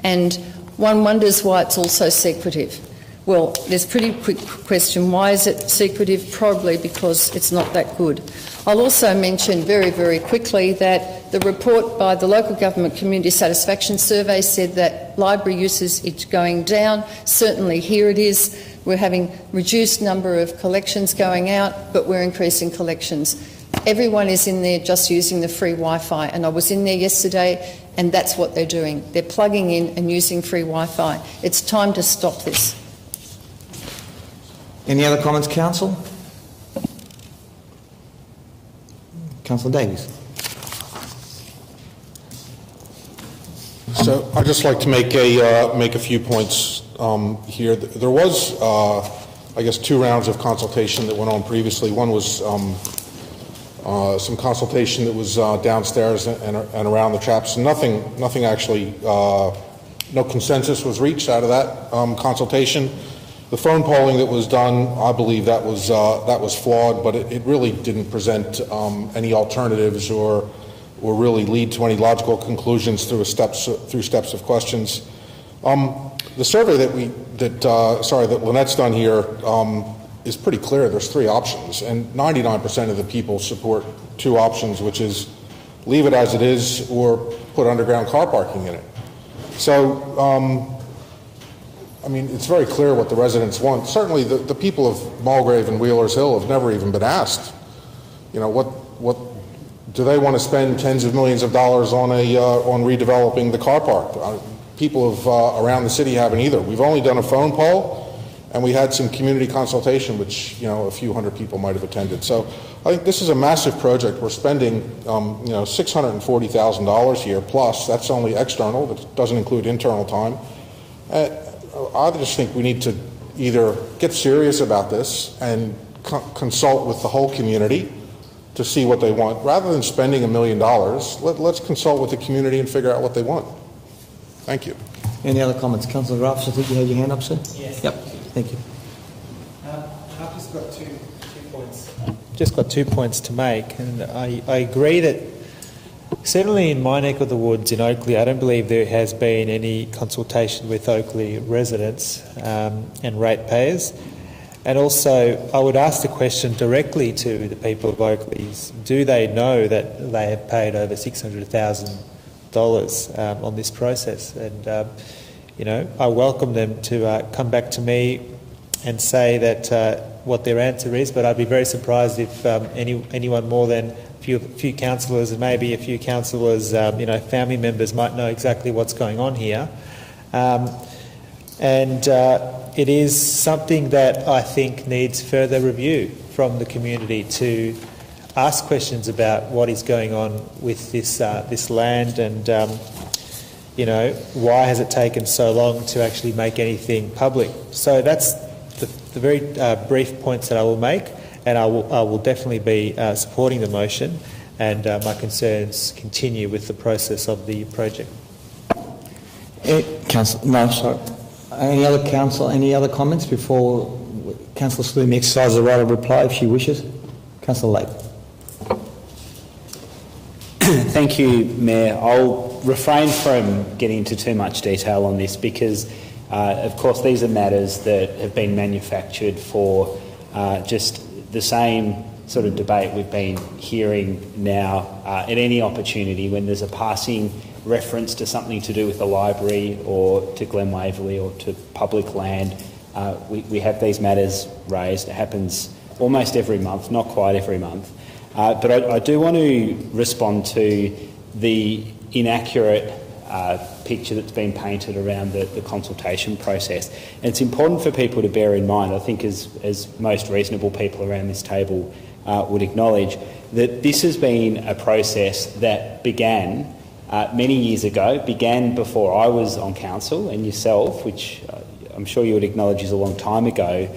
And one wonders why it's also secretive. Well, there's a pretty quick question. Why is it secretive? Probably because it's not that good. I'll also mention very, very quickly that the report by the Local Government Community Satisfaction Survey said that library usage is going down. Certainly here it is. We're having reduced number of collections going out, but we're increasing collections. Everyone is in there just using the free Wi-Fi, and I was in there yesterday, and that's what they're doing. They're plugging in and using free Wi-Fi. It's time to stop this. Any other comments, Council? Councillor Davies. So I'd just like to make a few points here. There was, I guess, 2 rounds of consultation that went on previously. One was some consultation that was downstairs and around the traps. Nothing actually, no consensus was reached out of that consultation. The phone polling that was done, I believe that was flawed, but it really didn't present any alternatives or really lead to any logical conclusions through steps of questions. The survey that Lynette's done here is pretty clear. There's 3 options, and 99% of the people support 2 options, which is leave it as it is or put underground car parking in it. So. I mean, it's very clear what the residents want. Certainly the people of Mulgrave and Wheelers Hill have never even been asked, you know, what do they want to spend tens of millions of dollars on on redeveloping the car park? People around the city haven't either. We've only done a phone poll, and we had some community consultation, which, you know, a few hundred people might have attended. So I think this is a massive project. We're spending, you know, $640,000 here, plus that's only external. That doesn't include internal time. I just think we need to either get serious about this and consult with the whole community to see what they want. Rather than spending $1 million, let's consult with the community and figure out what they want. Thank you. Any other comments? Councillor Graffs, I think you had your hand up, sir? Yes. Yep. Thank you. I've just got two points. Just got 2 points to make, and I agree that certainly in my neck of the woods in Oakley, I don't believe there has been any consultation with Oakley residents and ratepayers. And also, I would ask the question directly to the people of Oakley: do they know that they have paid over $600,000 on this process? And I welcome them to come back to me and say that what their answer is. But I'd be very surprised if anyone more than a few councillors and maybe a few councillors, family members might know exactly what's going on here. It is something that I think needs further review from the community to ask questions about what is going on with this land and, why has it taken so long to actually make anything public. So that's the very brief points that I will make, and I will definitely be supporting the motion, and my concerns continue with the process of the project. Any other comments before Councillor Slumy exercises the right of reply if she wishes? Councillor Lake. Thank you, Mayor. I'll refrain from getting into too much detail on this because, of course, these are matters that have been manufactured for just the same sort of debate we've been hearing now at any opportunity when there's a passing reference to something to do with the library or to Glen Waverley or to public land. We have these matters raised. It happens almost every month, not quite every month. But I do want to respond to the inaccurate picture that's been painted around the consultation process. And it's important for people to bear in mind, I think as most reasonable people around this table would acknowledge, that this has been a process that began many years ago, began before I was on council and yourself, which I'm sure you would acknowledge is a long time ago,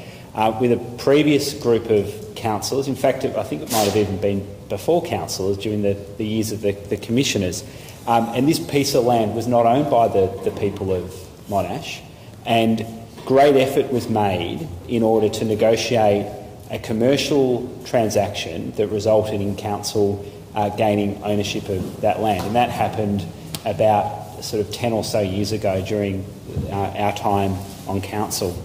with a previous group of councillors. In fact, I think it might have even been before councillors during the years of the commissioners. And this piece of land was not owned by the people of Monash, and great effort was made in order to negotiate a commercial transaction that resulted in council gaining ownership of that land. And that happened about sort of 10 or so years ago during our time on council.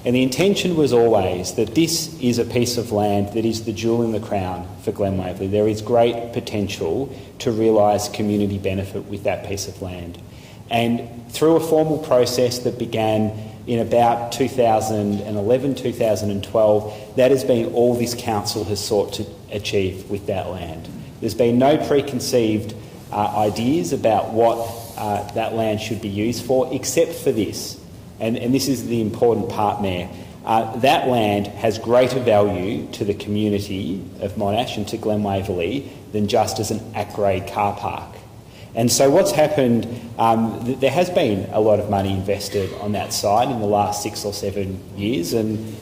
And the intention was always that this is a piece of land that is the jewel in the crown for Glen Waverley. There is great potential to realise community benefit with that piece of land. And through a formal process that began in about 2011, 2012, that has been all this council has sought to achieve with that land. There's been no preconceived ideas about what that land should be used for, except for this. And this is the important part, Mayor. That land has greater value to the community of Monash and to Glen Waverley than just as an at-grade car park. And so what's happened, there has been a lot of money invested on that site in the last 6 or 7 years. And,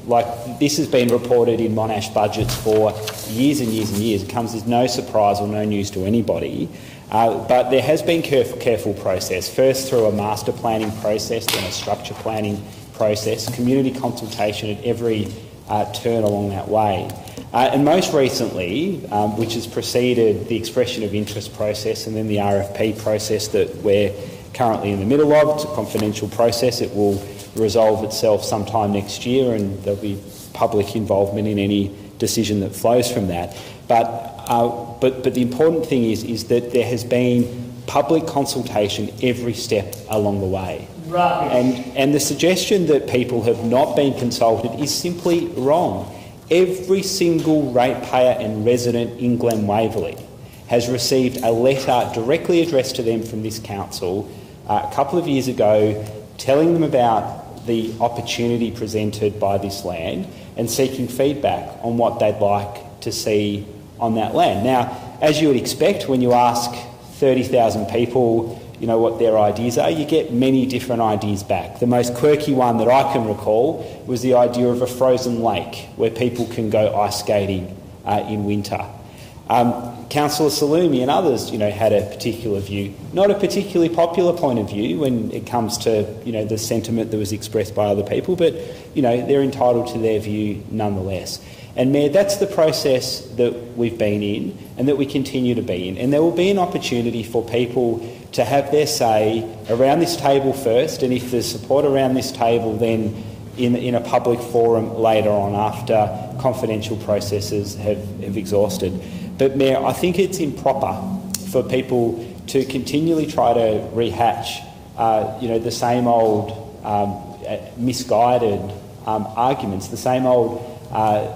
like this has been reported in Monash budgets for years and years and years. It comes as no surprise or no news to anybody. But there has been careful process, first through a master planning process, then a structure planning process, community consultation at every turn along that way. And most recently, which has preceded the expression of interest process and then the RFP process that we're currently in the middle of. It's a confidential process. It will resolve itself sometime next year and there'll be public involvement in any decision that flows from that. But the important thing is that there has been public consultation every step along the way. Right. And the suggestion that people have not been consulted is simply wrong. Every single ratepayer and resident in Glen Waverley has received a letter directly addressed to them from this council a couple of years ago telling them about the opportunity presented by this land and seeking feedback on what they'd like to see on that land. Now, as you would expect, when you ask 30,000 people what their ideas are, you get many different ideas back. The most quirky one that I can recall was the idea of a frozen lake where people can go ice skating in winter. Councillor Salumi and others, had a particular view, not a particularly popular point of view when it comes to, the sentiment that was expressed by other people, but, they're entitled to their view nonetheless. And Mayor, that's the process that we've been in and that we continue to be in. And there will be an opportunity for people to have their say around this table first, and if there's support around this table, then in a public forum later on after confidential processes have exhausted. But Mayor, I think it's improper for people to continually try to rehatch, the same old misguided arguments, the same old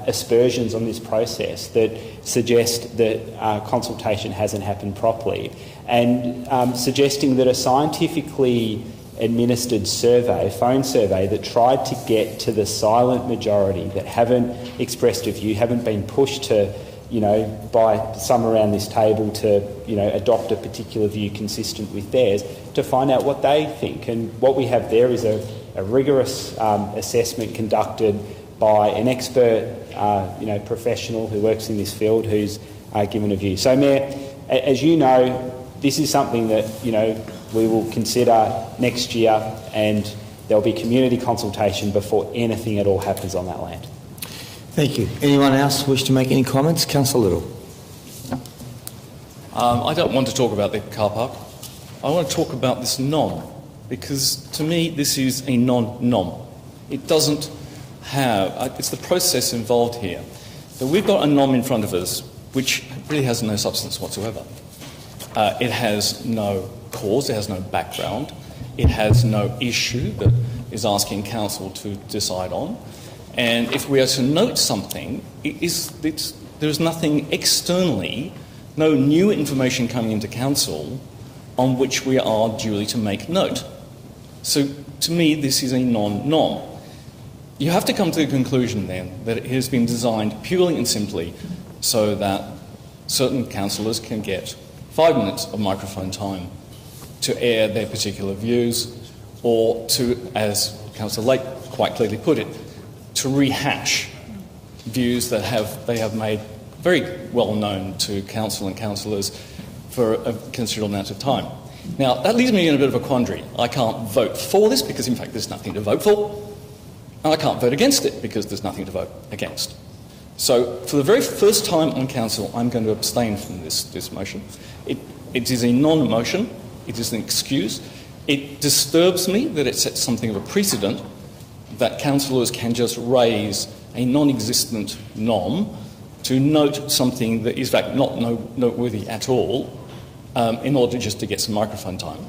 aspersions on this process that suggest that consultation hasn't happened properly, and suggesting that a scientifically administered survey, phone survey, that tried to get to the silent majority that haven't expressed a view, haven't been pushed to, by some around this table to, adopt a particular view consistent with theirs, to find out what they think. And what we have there is a rigorous assessment conducted by an expert, professional who works in this field who's given a view. So, Mayor, as you know, this is something that, we will consider next year, and there'll be community consultation before anything at all happens on that land. Thank you. Anyone else wish to make any comments? Councillor Little. I don't want to talk about the car park. I want to talk about this NOM, because to me this is a non-NOM. It doesn't have... it's the process involved here. But we've got a NOM in front of us which really has no substance whatsoever. It has no cause, it has no background, it has no issue that is asking council to decide on. And if we are to note something, there is nothing externally, no new information coming into council on which we are duly to make note. So to me, this is a non-NOM. You have to come to the conclusion then that it has been designed purely and simply so that certain councillors can get 5 minutes of microphone time to air their particular views, or to, as Councillor Lake quite clearly put it, to rehash views that they have made very well known to council and councillors for a considerable amount of time. Now, that leaves me in a bit of a quandary. I can't vote for this because, in fact, there's nothing to vote for, and I can't vote against it because there's nothing to vote against. So, for the very first time on council, I'm going to abstain from this motion. It is a non-motion. It is an excuse. It disturbs me that it sets something of a precedent that councillors can just raise a non-existent NOM to note something that is, in fact, not noteworthy at all in order just to get some microphone time.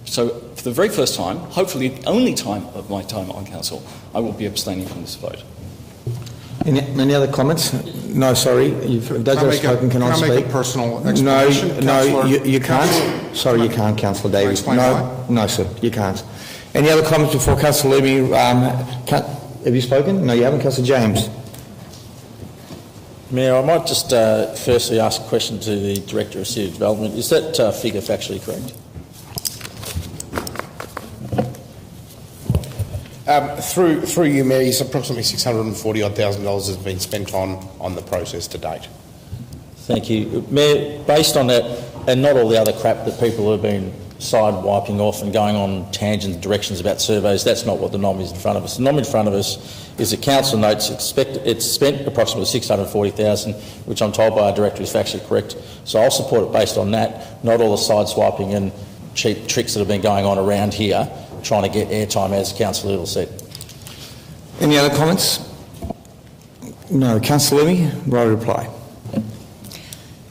So, for the very first time, hopefully the only time of my time on council, I will be abstaining from this vote. Any other comments? No, sorry. Can I make a personal explanation? No, you can't. Sorry, you can't, Councillor Davies. No, sir, you can't. Any other comments before Councillor Luby? Have you spoken? No, you haven't. Councillor James. Mayor, I might just firstly ask a question to the Director of City Development. Is that figure factually correct? Through you, Mayor, it's approximately $640,000 has been spent on the process to date. Thank you. Mayor, based on that, and not all the other crap that people have been side-wiping off and going on tangent directions about surveys, that's not what the NOM is in front of us. The NOM in front of us is that council notes it's spent approximately $640,000, which I'm told by our director is factually correct. So I'll support it based on that, not all the side-swiping and cheap tricks that have been going on around here, trying to get airtime, as Councillor Little said. Any other comments? No. Councillor Levy, right reply.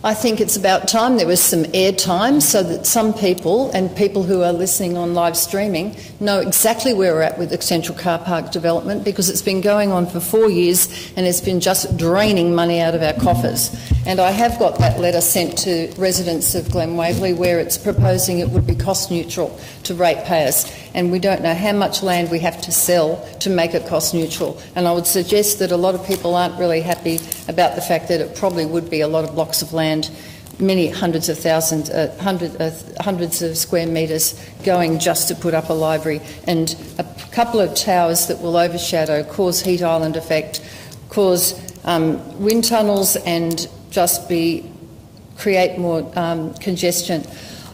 I think it's about time there was some airtime so that some people, and people who are listening on live streaming, know exactly where we're at with the Central Car Park development, because it's been going on for 4 years and it's been just draining money out of our coffers. And I have got that letter sent to residents of Glen Waverley where it's proposing it would be cost neutral to ratepayers, and we don't know how much land we have to sell to make it cost neutral. And I would suggest that a lot of people aren't really happy about the fact that it probably would be a lot of blocks of land many hundreds of thousands, hundreds of square metres going just to put up a library, and a couple of towers that will overshadow, cause heat island effect, cause wind tunnels, and just create more congestion.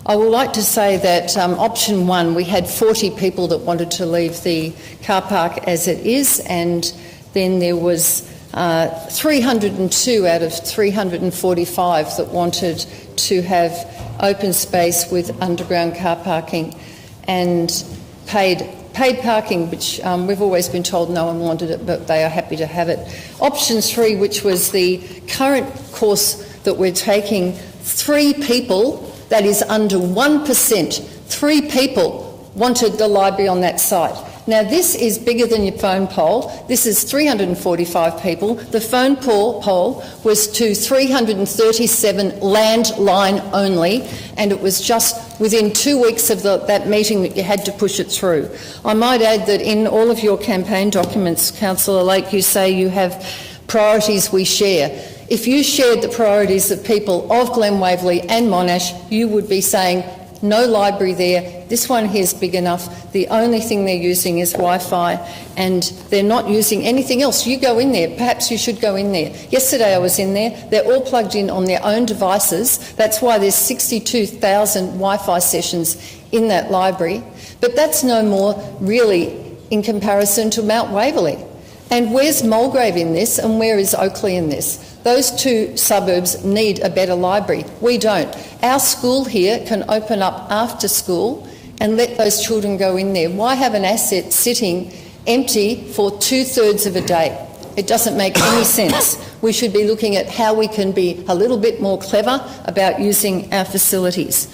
I would like to say that option one, we had 40 people that wanted to leave the car park as it is, and then there was 302 out of 345 that wanted to have open space with underground car parking and paid parking, which we've always been told no one wanted it, but they are happy to have it. Option three, which was the current course that we're taking, 3 people, that is under 1%, 3 people wanted the library on that site. Now, this is bigger than your phone poll. This is 345 people. The phone poll was to 337 landline only, and it was just within 2 weeks of that meeting that you had to push it through. I might add that in all of your campaign documents, Councillor Lake, you say you have priorities we share. If you shared the priorities of people of Glen Waverley and Monash, you would be saying, no library there, this one here is big enough, the only thing they're using is Wi-Fi, and they're not using anything else. You go in there, perhaps you should go in there. Yesterday I was in there, they're all plugged in on their own devices. That's why there's 62,000 Wi-Fi sessions in that library, but that's no more really in comparison to Mount Waverley. And where's Mulgrave in this, and where is Oakley in this? Those 2 suburbs need a better library. We don't. Our school here can open up after school and let those children go in there. Why have an asset sitting empty for 2/3 of a day? It doesn't make any sense. We should be looking at how we can be a little bit more clever about using our facilities.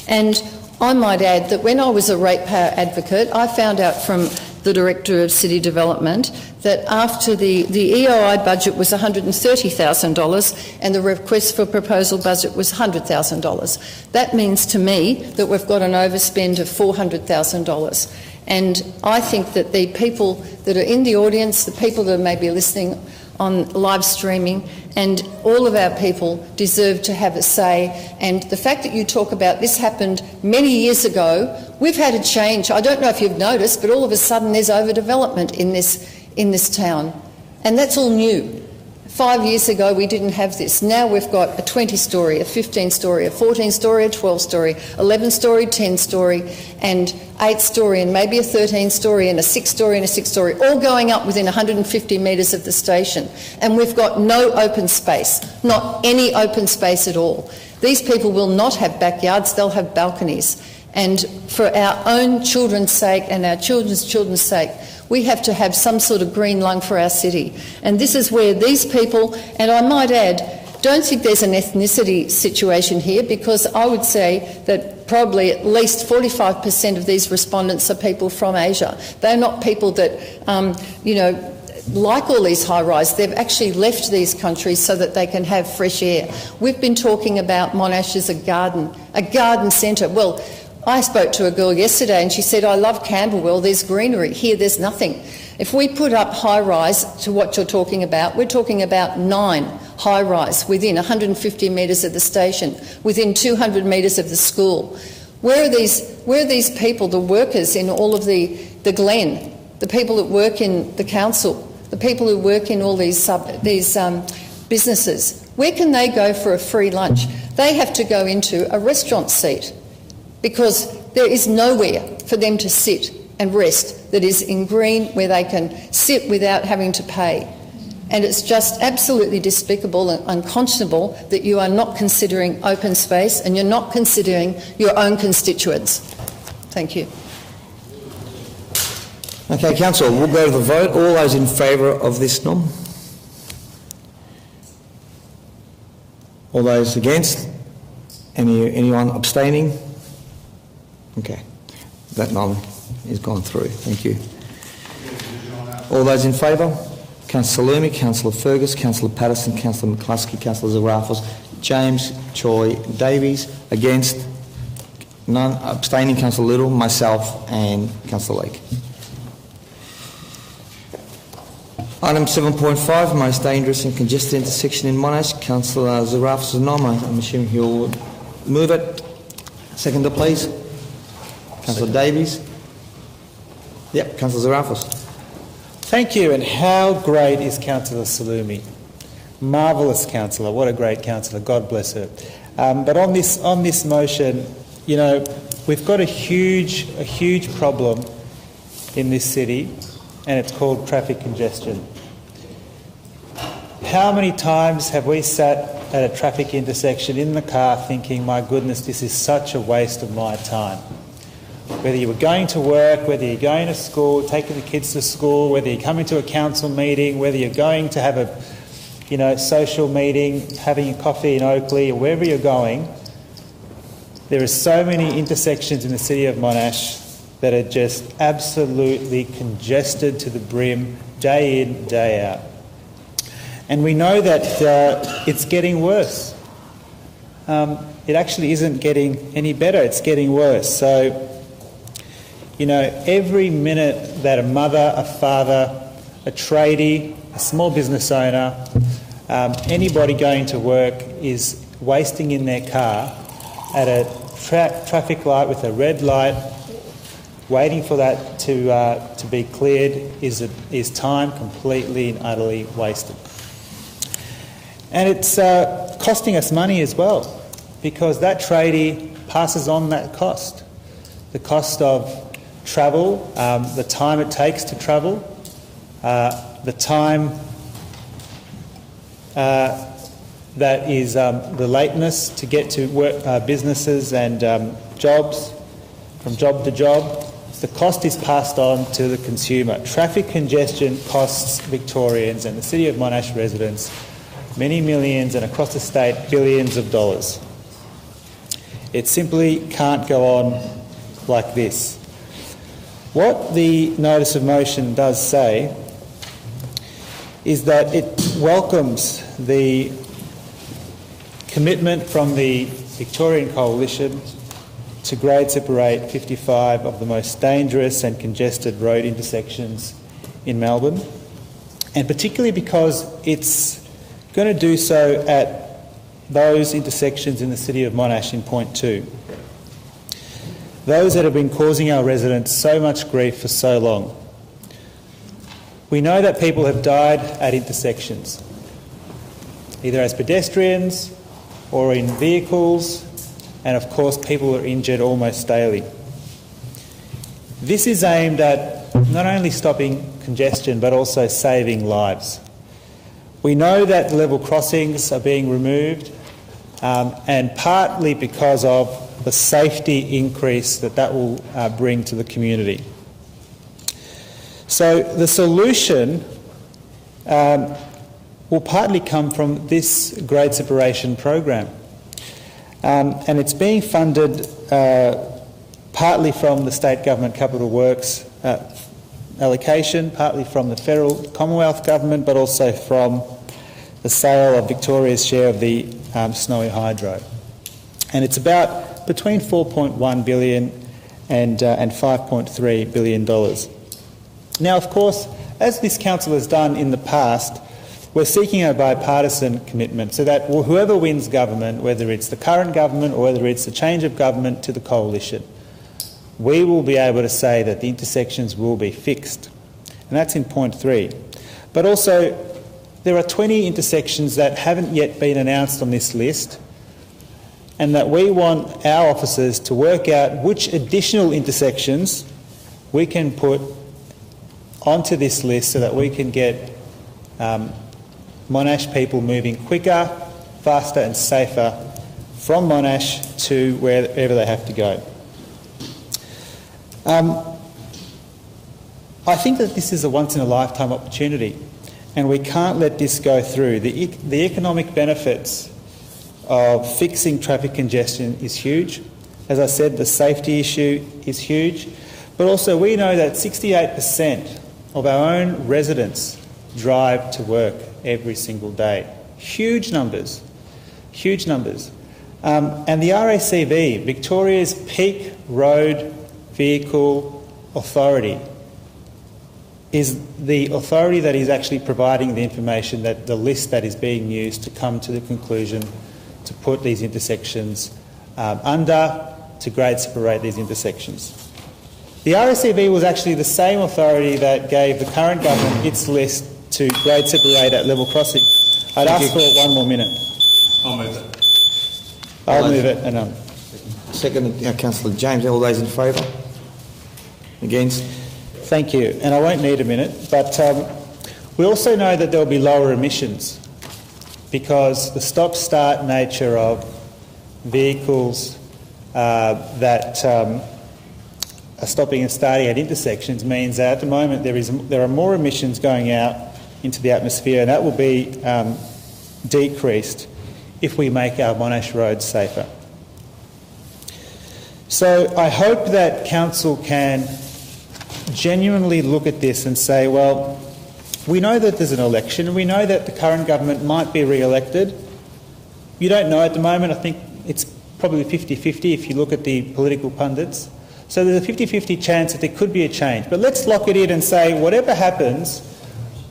And I might add that when I was a ratepayer advocate, I found out from the Director of City Development that after the EOI budget was $130,000 and the request for proposal budget was $100,000. That means to me that we've got an overspend of $400,000. And I think that the people that are in the audience, the people that may be listening on live streaming, and all of our people deserve to have a say. And the fact that you talk about this happened many years ago, we've had a change. I don't know if you've noticed, but all of a sudden there's overdevelopment in this town, and that's all new. 5 years ago we didn't have this. Now we've got a 20-storey, a 15-storey, a 14-storey, a 12-storey, 11-storey, 10-storey, and 8-storey, and maybe a 13-storey, and a 6-storey and a 6-storey, all going up within 150 metres of the station. And we've got no open space, not any open space at all. These people will not have backyards, they'll have balconies. And for our own children's sake and our children's sake, we have to have some sort of green lung for our city. And this is where these people, and I might add, don't think there's an ethnicity situation here, because I would say that probably at least 45% of these respondents are people from Asia. They're not people that, like all these high-rise. They've actually left these countries so that they can have fresh air. We've been talking about Monash as a garden centre. Well, I spoke to a girl yesterday and she said, I love Camberwell, there's greenery. Here there's nothing. If we put up high-rise to what you're talking about, we're talking about 9 high-rise within 150 metres of the station, within 200 metres of the school. Where are these people, the workers in all of the Glen, the people that work in the council, the people who work in all these businesses? Where can they go for a free lunch? They have to go into a restaurant seat, because there is nowhere for them to sit and rest that is in green where they can sit without having to pay. And it's just absolutely despicable and unconscionable that you are not considering open space and you're not considering your own constituents. Thank you. Okay, Council, we'll go to the vote. All those in favour of this nom? All those against? Anyone abstaining? Okay, that nom is gone through. Thank you. All those in favour? Councillor Loomy, Councillor Fergus, Councillor Patterson, Councillor McCluskey, Councillor Zaraffos, James, Choi, Davies. Against? None. Abstaining, Councillor Little, myself and Councillor Lake. Item 7.5, most dangerous and congested intersection in Monash. Councillor Zaraf's nom. I'm assuming he'll move it. Seconder, please. Councillor Davies. Yep, Councillor Zarafis. Thank you, and how great is Councillor Salumi? Marvellous councillor, what a great councillor, God bless her. But on this motion, you know, we've got a huge problem in this city, and it's called traffic congestion. How many times have we sat at a traffic intersection in the car thinking, my goodness, this is such a waste of my time? Whether you were going to work, whether you're going to school, taking the kids to school, whether you're coming to a council meeting, whether you're going to have a social meeting, having a coffee in Oakley, or wherever you're going, there are so many intersections in the city of Monash that are just absolutely congested to the brim, day in, day out. And we know that it's getting worse. It actually isn't getting any better, it's getting worse. So, you know, every minute that a mother, a father, a tradie, a small business owner, anybody going to work is wasting in their car at a traffic light with a red light, waiting for that to be cleared, is time completely and utterly wasted. And it's costing us money as well, because that tradie passes on that cost. The cost of travel, the time it takes to travel, the time that is the lateness to get to work, businesses and jobs, from job to job. The cost is passed on to the consumer. Traffic congestion costs Victorians and the City of Monash residents many millions, and across the state billions of dollars. It simply can't go on like this. What the notice of motion does say is that it welcomes the commitment from the Victorian Coalition to grade separate 55 of the most dangerous and congested road intersections in Melbourne, and particularly because it's going to do so at those intersections in the city of Monash in point 2. Those that have been causing our residents so much grief for so long. We know that people have died at intersections, either as pedestrians or in vehicles, and of course people are injured almost daily. This is aimed at not only stopping congestion but also saving lives. We know that level crossings are being removed, and partly because of the safety increase that will bring to the community. So the solution will partly come from this grade separation program, and it's being funded partly from the state government capital works allocation, partly from the federal Commonwealth government, but also from the sale of Victoria's share of the Snowy Hydro. And it's about between $4.1 billion and $5.3 billion. Now, of course, as this council has done in the past, we're seeking a bipartisan commitment so that whoever wins government, whether it's the current government or whether it's the change of government to the coalition, we will be able to say that the intersections will be fixed. And that's in point 3. But also, there are 20 intersections that haven't yet been announced on this list, and that we want our officers to work out which additional intersections we can put onto this list so that we can get Monash people moving quicker, faster and safer from Monash to wherever they have to go. I think that this is a once-in-a-lifetime opportunity, and we can't let this go through. The economic benefits of fixing traffic congestion is huge. As I said, the safety issue is huge, but also we know that 68% of our own residents drive to work every single day. Huge numbers, huge numbers. And the RACV, Victoria's peak road vehicle authority, is the authority that is actually providing the information, that the list that is being used to come to the conclusion to put these intersections under, to grade separate these intersections. The RSCV was actually the same authority that gave the current government its list to grade separate at level crossing. I'd ask for 1 more minute. I'll move it. I'll move it. And Second, Councillor James. All those in favour? Against? thank you. And I won't need a minute, but we also know that there will be lower emissions because the stop-start nature of vehicles that are stopping and starting at intersections means that at the moment there are more emissions going out into the atmosphere, and that will be decreased if we make our Monash roads safer. So I hope that Council can genuinely look at this and say, well, we know that there's an election and we know that the current government might be re-elected. You don't know at the moment. I think it's probably 50-50 if you look at the political pundits. So there's a 50-50 chance that there could be a change. But let's lock it in and say, whatever happens,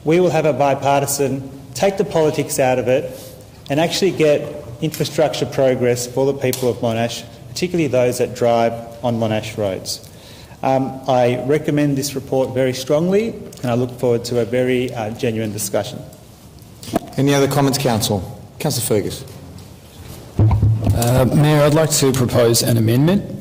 we will have a bipartisan, take the politics out of it and actually get infrastructure progress for the people of Monash, particularly those that drive on Monash roads. I recommend this report very strongly and I look forward to a very genuine discussion. Any other comments, Council? Councillor Fergus. Mayor, I'd like to propose an amendment.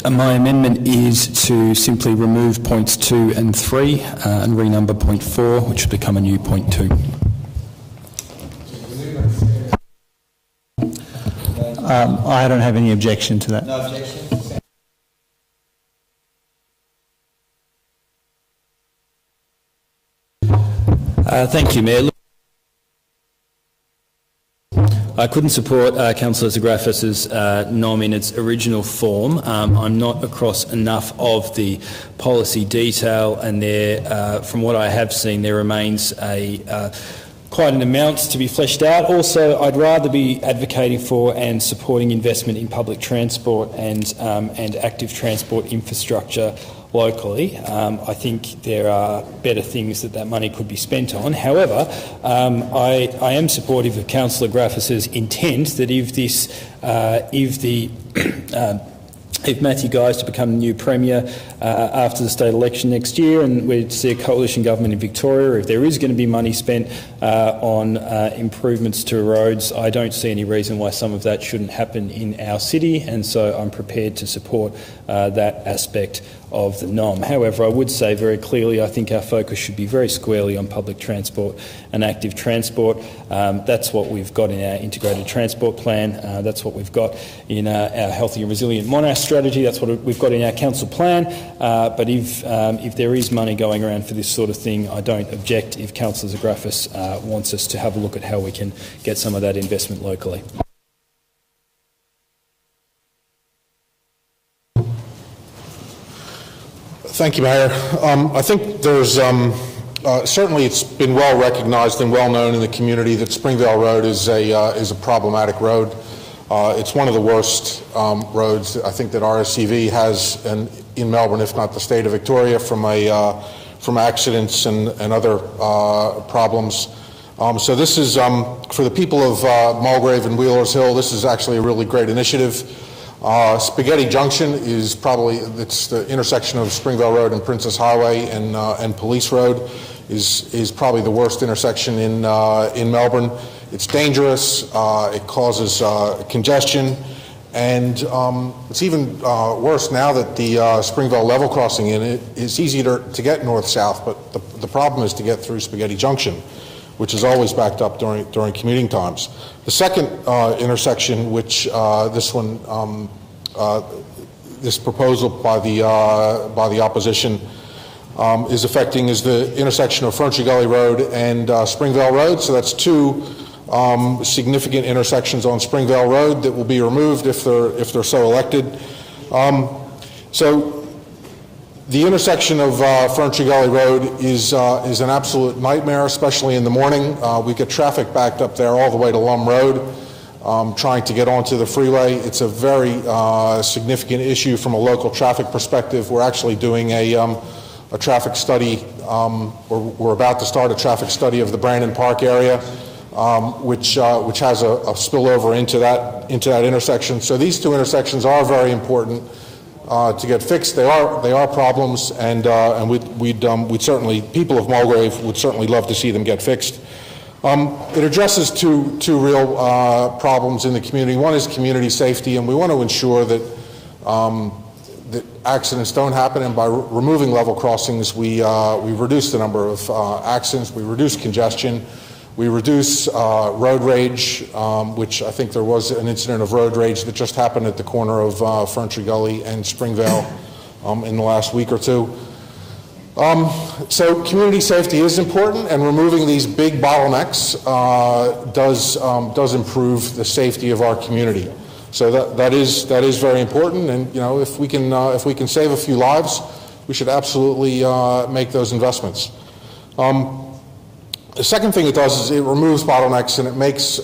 My amendment is to simply remove points 2 and 3 and renumber point 4, which will become a new point 2. I don't have any objection to that. No objection. Thank you, Mayor. I couldn't support Councillor Zagrafis's NOM in its original form. I'm not across enough of the policy detail, and there, from what I have seen, there remains quite an amount to be fleshed out. Also, I'd rather be advocating for and supporting investment in public transport and active transport infrastructure locally. I think there are better things that money could be spent on. However, I am supportive of Councillor Grafis's intent that if Matthew Guy's to become the new Premier after the state election next year and we see a coalition government in Victoria, if there is going to be money spent on improvements to roads, I don't see any reason why some of that shouldn't happen in our city, and so I'm prepared to support that aspect of the NOM. However, I would say very clearly I think our focus should be very squarely on public transport and active transport. That's what we've got in our integrated transport plan. That's what we've got in our healthy and resilient Monash strategy. That's what we've got in our council plan. But if there is money going around for this sort of thing, I don't object if Councillor Zagrafis wants us to have a look at how we can get some of that investment locally. Thank you, Mayor. I think there's certainly it's been well recognised and well known in the community that Springvale Road is a problematic road. It's one of the worst roads I think that RSCV has in Melbourne, if not the state of Victoria, from accidents and other problems. So this is for the people of Mulgrave and Wheelers Hill. This is actually a really great initiative. Spaghetti Junction is it's the intersection of Springvale Road and Princess Highway and Police Road is probably the worst intersection in Melbourne. It's dangerous. It causes congestion, and it's even worse now that the Springvale level crossing in it is easy to get north-south, but the problem is to get through Spaghetti Junction, which is always backed up during commuting times. The second intersection, which this proposal by the opposition is affecting, is the intersection of Ferntree Gully Road and Springvale Road. So that's two significant intersections on Springvale Road that will be removed if they're so elected. So the intersection of Ferntree Gully Road is an absolute nightmare, especially in the morning. We get traffic backed up there all the way to Lum Road. trying to get onto the freeway. It's a very significant issue from a local traffic perspective. We're actually doing a traffic study, we're about to start a traffic study of the Brandon Park area, which has a spillover into that intersection. So these two intersections are very important to get fixed. They are problems, and we'd certainly, people of Mulgrave would certainly love to see them get fixed. It addresses two real problems in the community. One is community safety, and we want to ensure that that accidents don't happen. And by removing level crossings, we reduce the number of accidents. We reduce congestion. We reduce road rage, which I think there was an incident of road rage that just happened at the corner of Ferntree Gully and Springvale in the last week or two. So community safety is important, and removing these big bottlenecks does improve the safety of our community. So that is very important, and if we can save a few lives, we should absolutely make those investments. The second thing it does is it removes bottlenecks, and it makes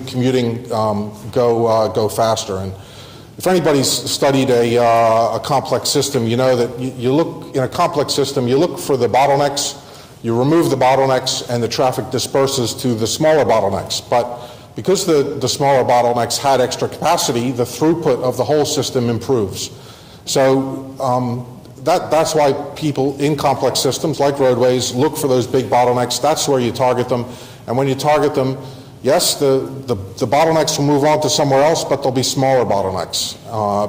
commuting go faster. And if anybody's studied a complex system, you know that you look in a complex system, you look for the bottlenecks, you remove the bottlenecks, and the traffic disperses to the smaller bottlenecks. But because the smaller bottlenecks had extra capacity, the throughput of the whole system improves. So that's why people in complex systems like roadways look for those big bottlenecks. That's where you target them. And when you target them, yes, the bottlenecks will move on to somewhere else, but there'll be smaller bottlenecks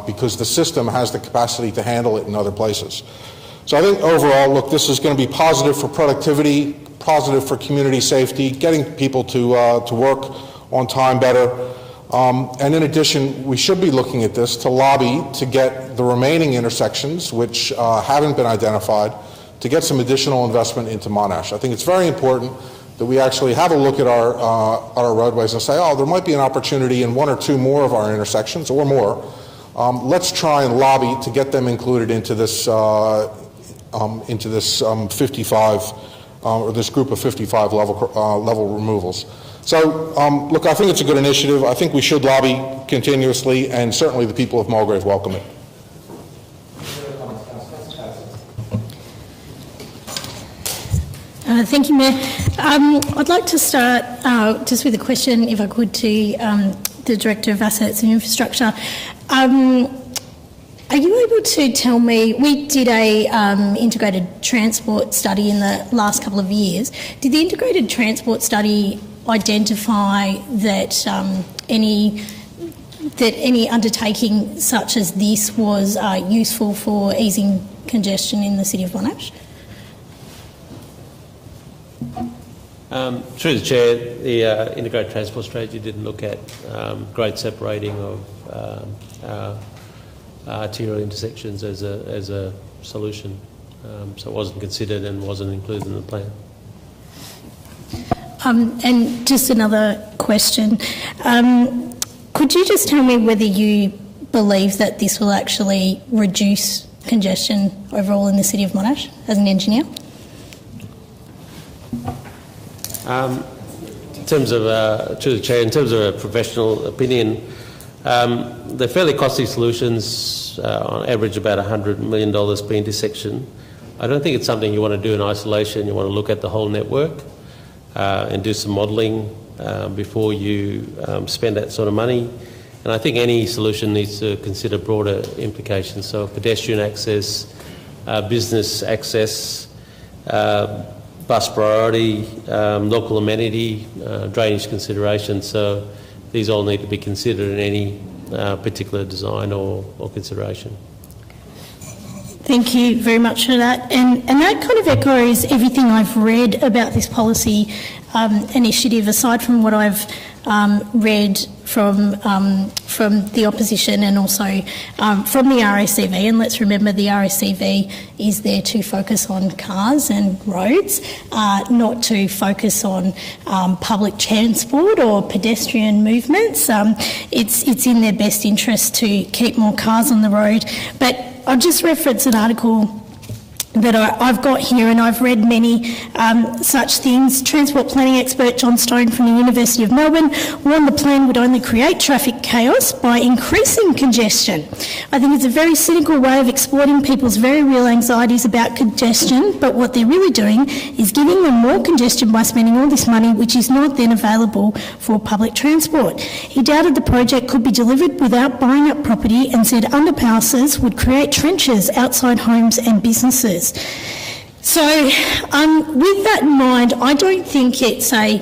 because the system has the capacity to handle it in other places. So I think overall, look, this is going to be positive for productivity, positive for community safety, getting people to work on time better. And in addition, we should be looking at this to lobby to get the remaining intersections, which haven't been identified, to get some additional investment into Monash. I think it's very important that we actually have a look at our roadways and say, oh, there might be an opportunity in one or two more of our intersections or more. Let's try and lobby to get them included into this 55 or this group of 55 level removals. So, look, I think it's a good initiative. I think we should lobby continuously, and certainly the people of Mulgrave welcome it. Thank you, Mayor. I'd like to start just with a question, if I could, to the Director of Assets and Infrastructure. Are you able to tell me, we did a integrated transport study in the last couple of years. Did the integrated transport study identify that any undertaking such as this was useful for easing congestion in the City of Monash? Through the Chair, the integrated transport strategy didn't look at grade separating of arterial intersections as a solution, so it wasn't considered and wasn't included in the plan. And just another question. Could you just tell me whether you believe that this will actually reduce congestion overall in the City of Monash as an engineer? In terms of, through the Chair, in terms of a professional opinion, they're fairly costly solutions, on average about $100 million per intersection. I don't think it's something you want to do in isolation. You want to look at the whole network and do some modelling before you spend that sort of money. And I think any solution needs to consider broader implications, so pedestrian access, business access, bus priority, local amenity, drainage considerations. So these all need to be considered in any particular design or consideration. Thank you very much for that. And that kind of echoes everything I've read about this policy initiative, aside from what I've read from the opposition and also from the RACV. And let's remember the RACV is there to focus on cars and roads, not to focus on public transport or pedestrian movements. It's in their best interest to keep more cars on the road. But I'll just reference an article that I've got here, and I've read many such things. Transport planning expert John Stone from the University of Melbourne warned the plan would only create traffic chaos by increasing congestion. I think it's a very cynical way of exploiting people's very real anxieties about congestion, but what they're really doing is giving them more congestion by spending all this money, which is not then available for public transport. He doubted the project could be delivered without buying up property and said underpasses would create trenches outside homes and businesses. So, with that in mind, I don't think it's a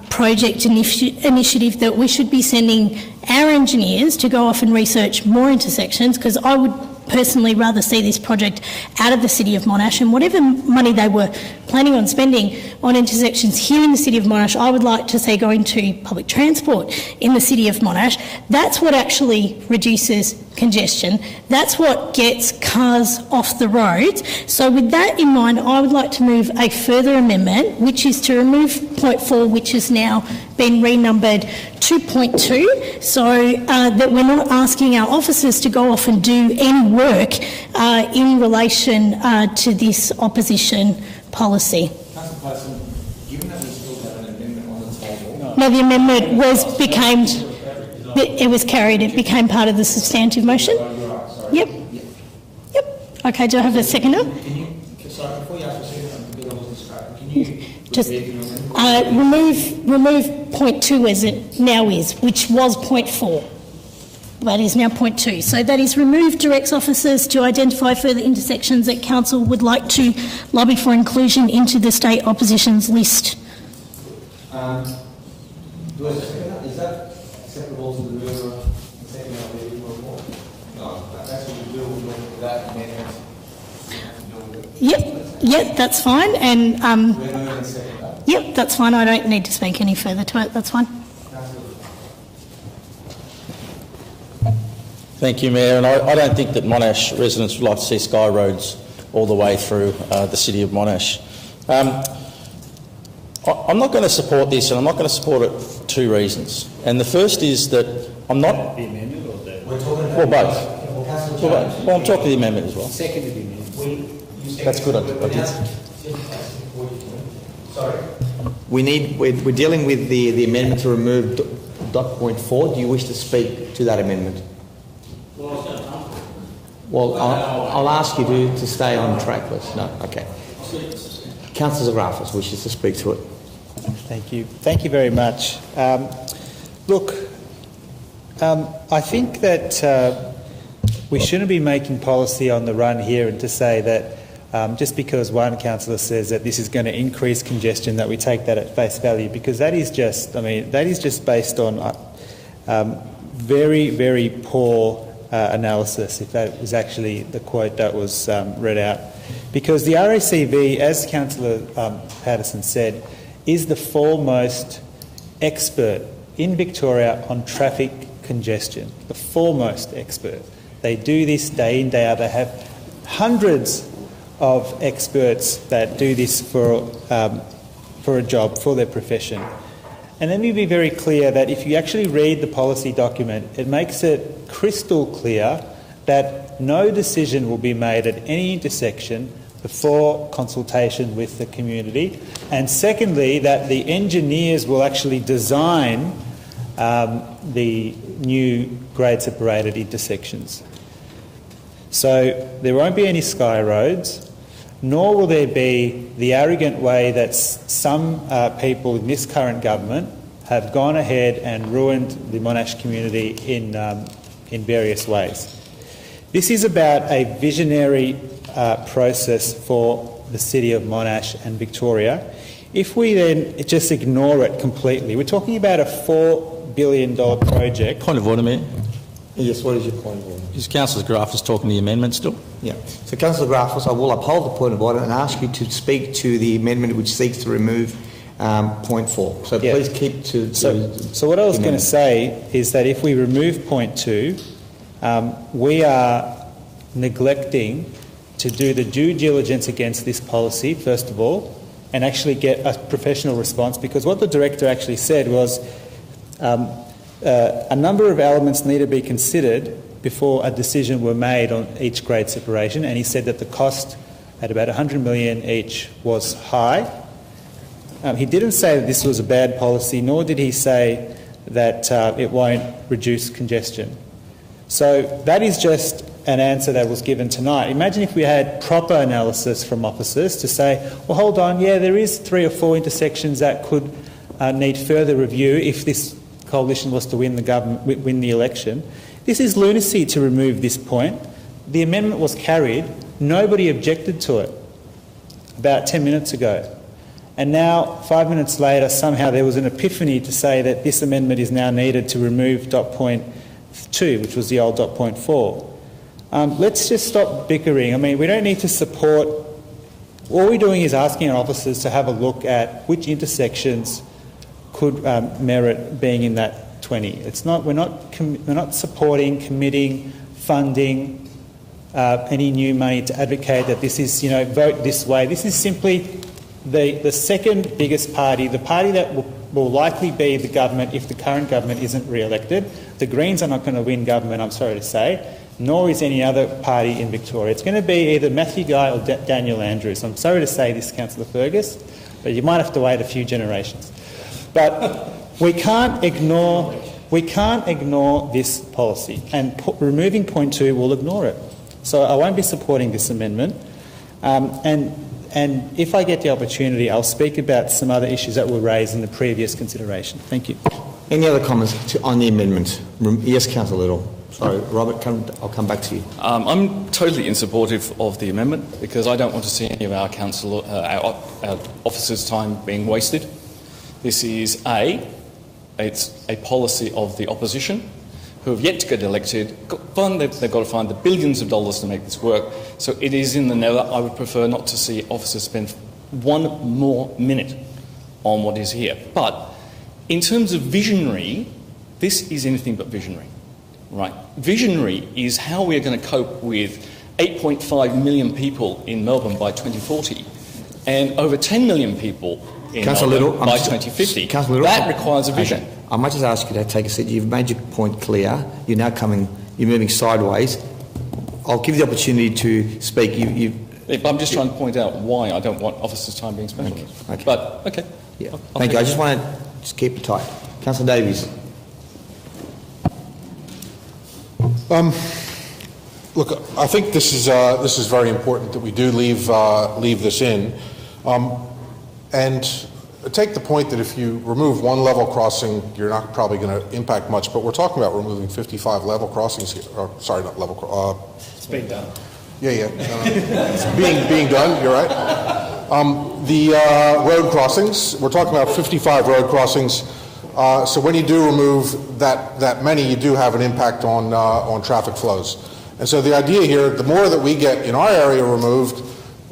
project initiative that we should be sending our engineers to go off and research more intersections, because I would personally rather see this project out of the City of Monash, and whatever money they were planning on spending on intersections here in the City of Monash, I would like to see going to public transport in the City of Monash. That's what actually reduces congestion. That's what gets cars off the roads. So with that in mind, I would like to move a further amendment, which is to remove point 4, which has now been renumbered to point 2, so that we're not asking our officers to go off and do any work in relation to this opposition policy. Councillor Patterson, given that we still have an amendment on the table... No, the amendment became carried. It became part of the substantive motion. Yep. Okay, do I have a seconder? Sorry, before you ask for a seconder, because I wasn't straight, can you... Just remove point 2 as it now is, which was point 4. That is now point 2. So that is remove directs officers to identify further intersections that council would like to lobby for inclusion into the state opposition's list. Do I have a seconder? Is that acceptable to the mover and seconder of the report? No, that's what we do with that amendment. Yep, that's fine. And yep, that's fine. I don't need to speak any further to it. That's fine. Thank you, Mayor. And I don't think that Monash residents would like to see sky roads all the way through the City of Monash. I'm not going to support this, and I'm not going to support it for 2 reasons. And the first is that I'm not... The amendment or the... Well, both. Well, I'm talking the amendment as well. Seconded the amendment. That's good. I did. Sorry. We're dealing with the amendment to remove dot point 4. Do you wish to speak to that amendment? Well, I'll ask you to stay on track, please. No? Okay. Councillor Zagrafis wishes to speak to it. Thank you. Thank you very much. Look, I think that we shouldn't be making policy on the run here and to say that just because one councillor says that this is going to increase congestion, that we take that at face value, because that is just, that is just based on very, very poor analysis, if that was actually the quote that was read out. Because the RACV, as Councillor Patterson said, is the foremost expert in Victoria on traffic congestion, the foremost expert. They do this day in, day out. They have hundreds of experts that do this for a job, for their profession. And let me be very clear that if you actually read the policy document, it makes it crystal clear that no decision will be made at any intersection before consultation with the community. And secondly, that the engineers will actually design the new grade separated intersections. So there won't be any sky roads, nor will there be the arrogant way that some people in this current government have gone ahead and ruined the Monash community in various ways. This is about a visionary process for the city of Monash and Victoria. If we then just ignore it completely, we're talking about a $4 billion project. Point of order, Mayor. Yes, what is your point of order? Is Councillor Zagrafis talking the amendment still? Yeah. So, Councillor Zagrafis, I will uphold the point of order and ask you to speak to the amendment which seeks to remove point 4. So please keep to So what I was going to say is that if we remove point 2, we are neglecting to do the due diligence against this policy, first of all, and actually get a professional response, because what the director actually said was a number of elements need to be considered before a decision were made on each grade separation, and he said that the cost at about $100 million each was high. He didn't say that this was a bad policy, nor did he say that it won't reduce congestion. So that is just an answer that was given tonight. Imagine if we had proper analysis from officers to say, well, hold on, yeah, there is 3 or 4 intersections that could need further review if this coalition was to win the election. This is lunacy to remove this point. The amendment was carried. Nobody objected to it about 10 minutes ago. And now, 5 minutes later, somehow there was an epiphany to say that this amendment is now needed to remove dot point 2, which was the old dot point 4. Let's just stop bickering. I mean, we don't need to support... All we're doing is asking our officers to have a look at which intersections could merit being in that 20. It's not, we're not supporting, committing, funding any new money to advocate that this is, vote this way. This is simply the second biggest party, the party that will likely be the government if the current government isn't re-elected. The Greens are not going to win government, I'm sorry to say, nor is any other party in Victoria. It's going to be either Matthew Guy or Daniel Andrews. I'm sorry to say this, Councillor Fergus, but you might have to wait a few generations. But we can't ignore this policy, and removing point 2 will ignore it. So I won't be supporting this amendment. And if I get the opportunity, I'll speak about some other issues that were raised in the previous consideration. Thank you. Any other comments on the amendment? Yes, Councillor Little. Sorry, Robert, I'll come back to you. I'm totally in support of the amendment because I don't want to see any of our our officers' time being wasted. This is it's a policy of the opposition who have yet to get elected. They've got to find the billions of dollars to make this work. So it is in the nether. I would prefer not to see officers spend one more minute on what is here. But in terms of visionary, this is anything but visionary. Right. Visionary is how we're going to cope with 8.5 million people in Melbourne by 2040 and over 10 million people in Melbourne by 2050. That requires a vision. Okay. I might just ask you to take a seat. You've made your point clear. You're now you're moving sideways. I'll give you the opportunity to speak. I'm just trying to point out why I don't want officers' time being spent on this. Okay. But, okay. Yeah. Thank you. I just want to just keep it tight. Councillor Davies. Look, I think this is very important that we do leave this in, and take the point that if you remove one level crossing, you're not probably going to impact much. But we're talking about removing 55 level crossings here. Sorry, not level. It's been done. Yeah. It's being done. You're right. The road crossings. We're talking about 55 road crossings. So when you do remove that many, you do have an impact on traffic flows. And so the idea here, the more that we get in our area removed,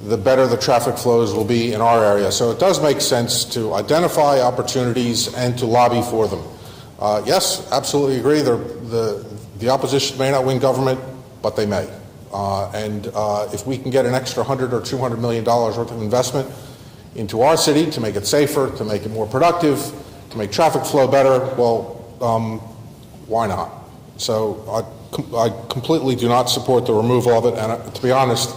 the better the traffic flows will be in our area. So it does make sense to identify opportunities and to lobby for them. Yes, absolutely agree. The opposition may not win government, but they may. And if we can get an extra $100 or $200 million worth of investment into our city to make it safer, to make it more productive, to make traffic flow better, well, why not? So I completely do not support the removal of it, and to be honest,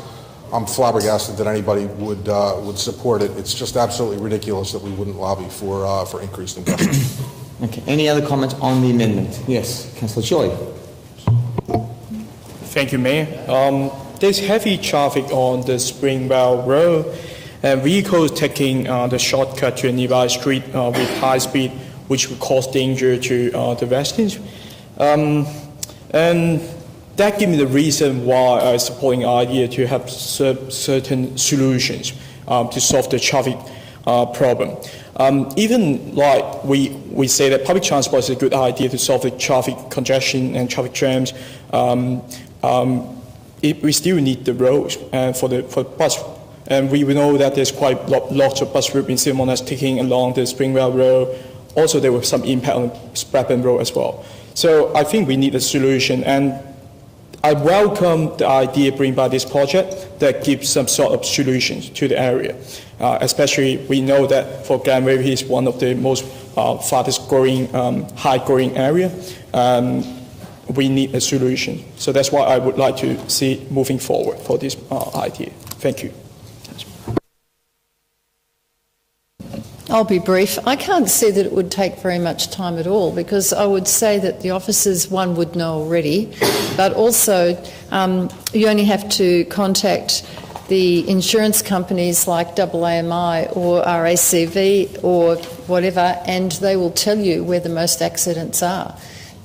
I'm flabbergasted that anybody would support it. It's just absolutely ridiculous that we wouldn't lobby for increased investment. Okay. Any other comments on the amendment? Yes, Councillor Choi. Thank you, Mayor. There's heavy traffic on the Springvale Road, and vehicles taking the shortcut to a nearby street with high speed, which would cause danger to the residents. And that gives me the reason why I'm supporting the idea to have certain solutions to solve the traffic problem. Even like we say that public transport is a good idea to solve the traffic congestion and traffic jams, we still need the roads for bus. And we know that there's quite lots of bus routes in Monash taking along the Springvale Road. Also, there was some impact on Spratburn Road as well. So I think we need a solution, and I welcome the idea bring by this project that gives some sort of solutions to the area. Especially, we know that for Glenview is one of the most fastest growing, high growing area. we need a solution. So that's why I would like to see moving forward for this idea. Thank you. I'll be brief. I can't see that it would take very much time at all, because I would say that the officers, one would know already, but also you only have to contact the insurance companies like AAMI or RACV or whatever, and they will tell you where the most accidents are.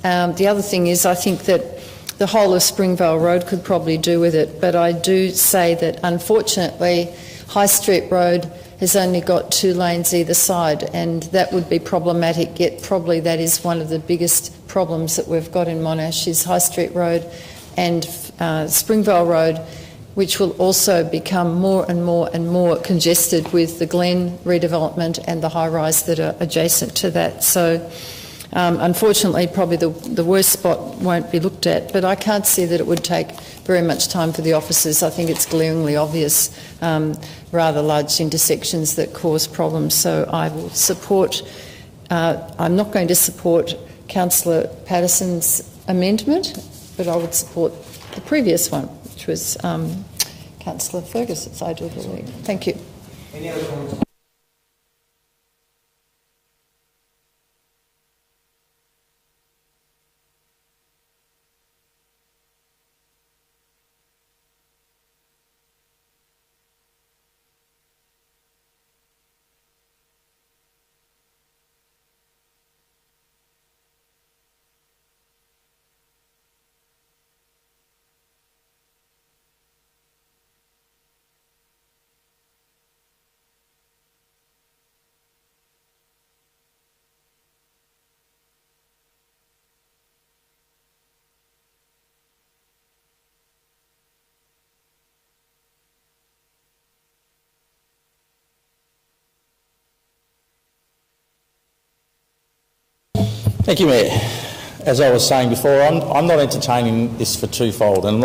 The other thing is, I think that the whole of Springvale Road could probably do with it, but I do say that unfortunately High Street Road has only got 2 lanes either side, and that would be problematic, yet probably that is one of the biggest problems that we've got in Monash, is High Street Road and Springvale Road, which will also become more and more and more congested with the Glen redevelopment and the high-rise that are adjacent to that. So unfortunately, probably the worst spot won't be looked at, but I can't see that it would take very much time for the officers. I think it's glaringly obvious, rather large intersections that cause problems. So I will support, I'm not going to support Councillor Patterson's amendment, but I would support the previous one, which was Councillor Ferguson's, I do believe. Thank you. Any other comments? Thank you, Mayor. As I was saying before, I'm not entertaining this for twofold. And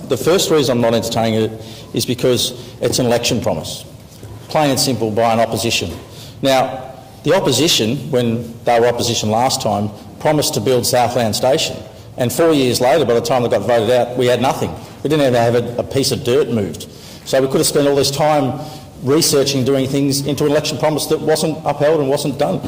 the first reason I'm not entertaining it is because it's an election promise, plain and simple, by an opposition. Now, the opposition, when they were opposition last time, promised to build Southland Station. And 4 years later, by the time they got voted out, we had nothing. We didn't even have a piece of dirt moved. So we could have spent all this time researching, doing things into an election promise that wasn't upheld and wasn't done.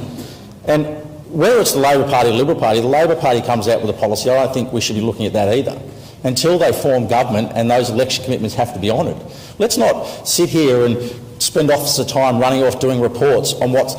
And whether it's the Labor Party or Liberal Party, the Labor Party comes out with a policy. I don't think we should be looking at that either, until they form government and those election commitments have to be honoured. Let's not sit here and spend officer time running off doing reports on what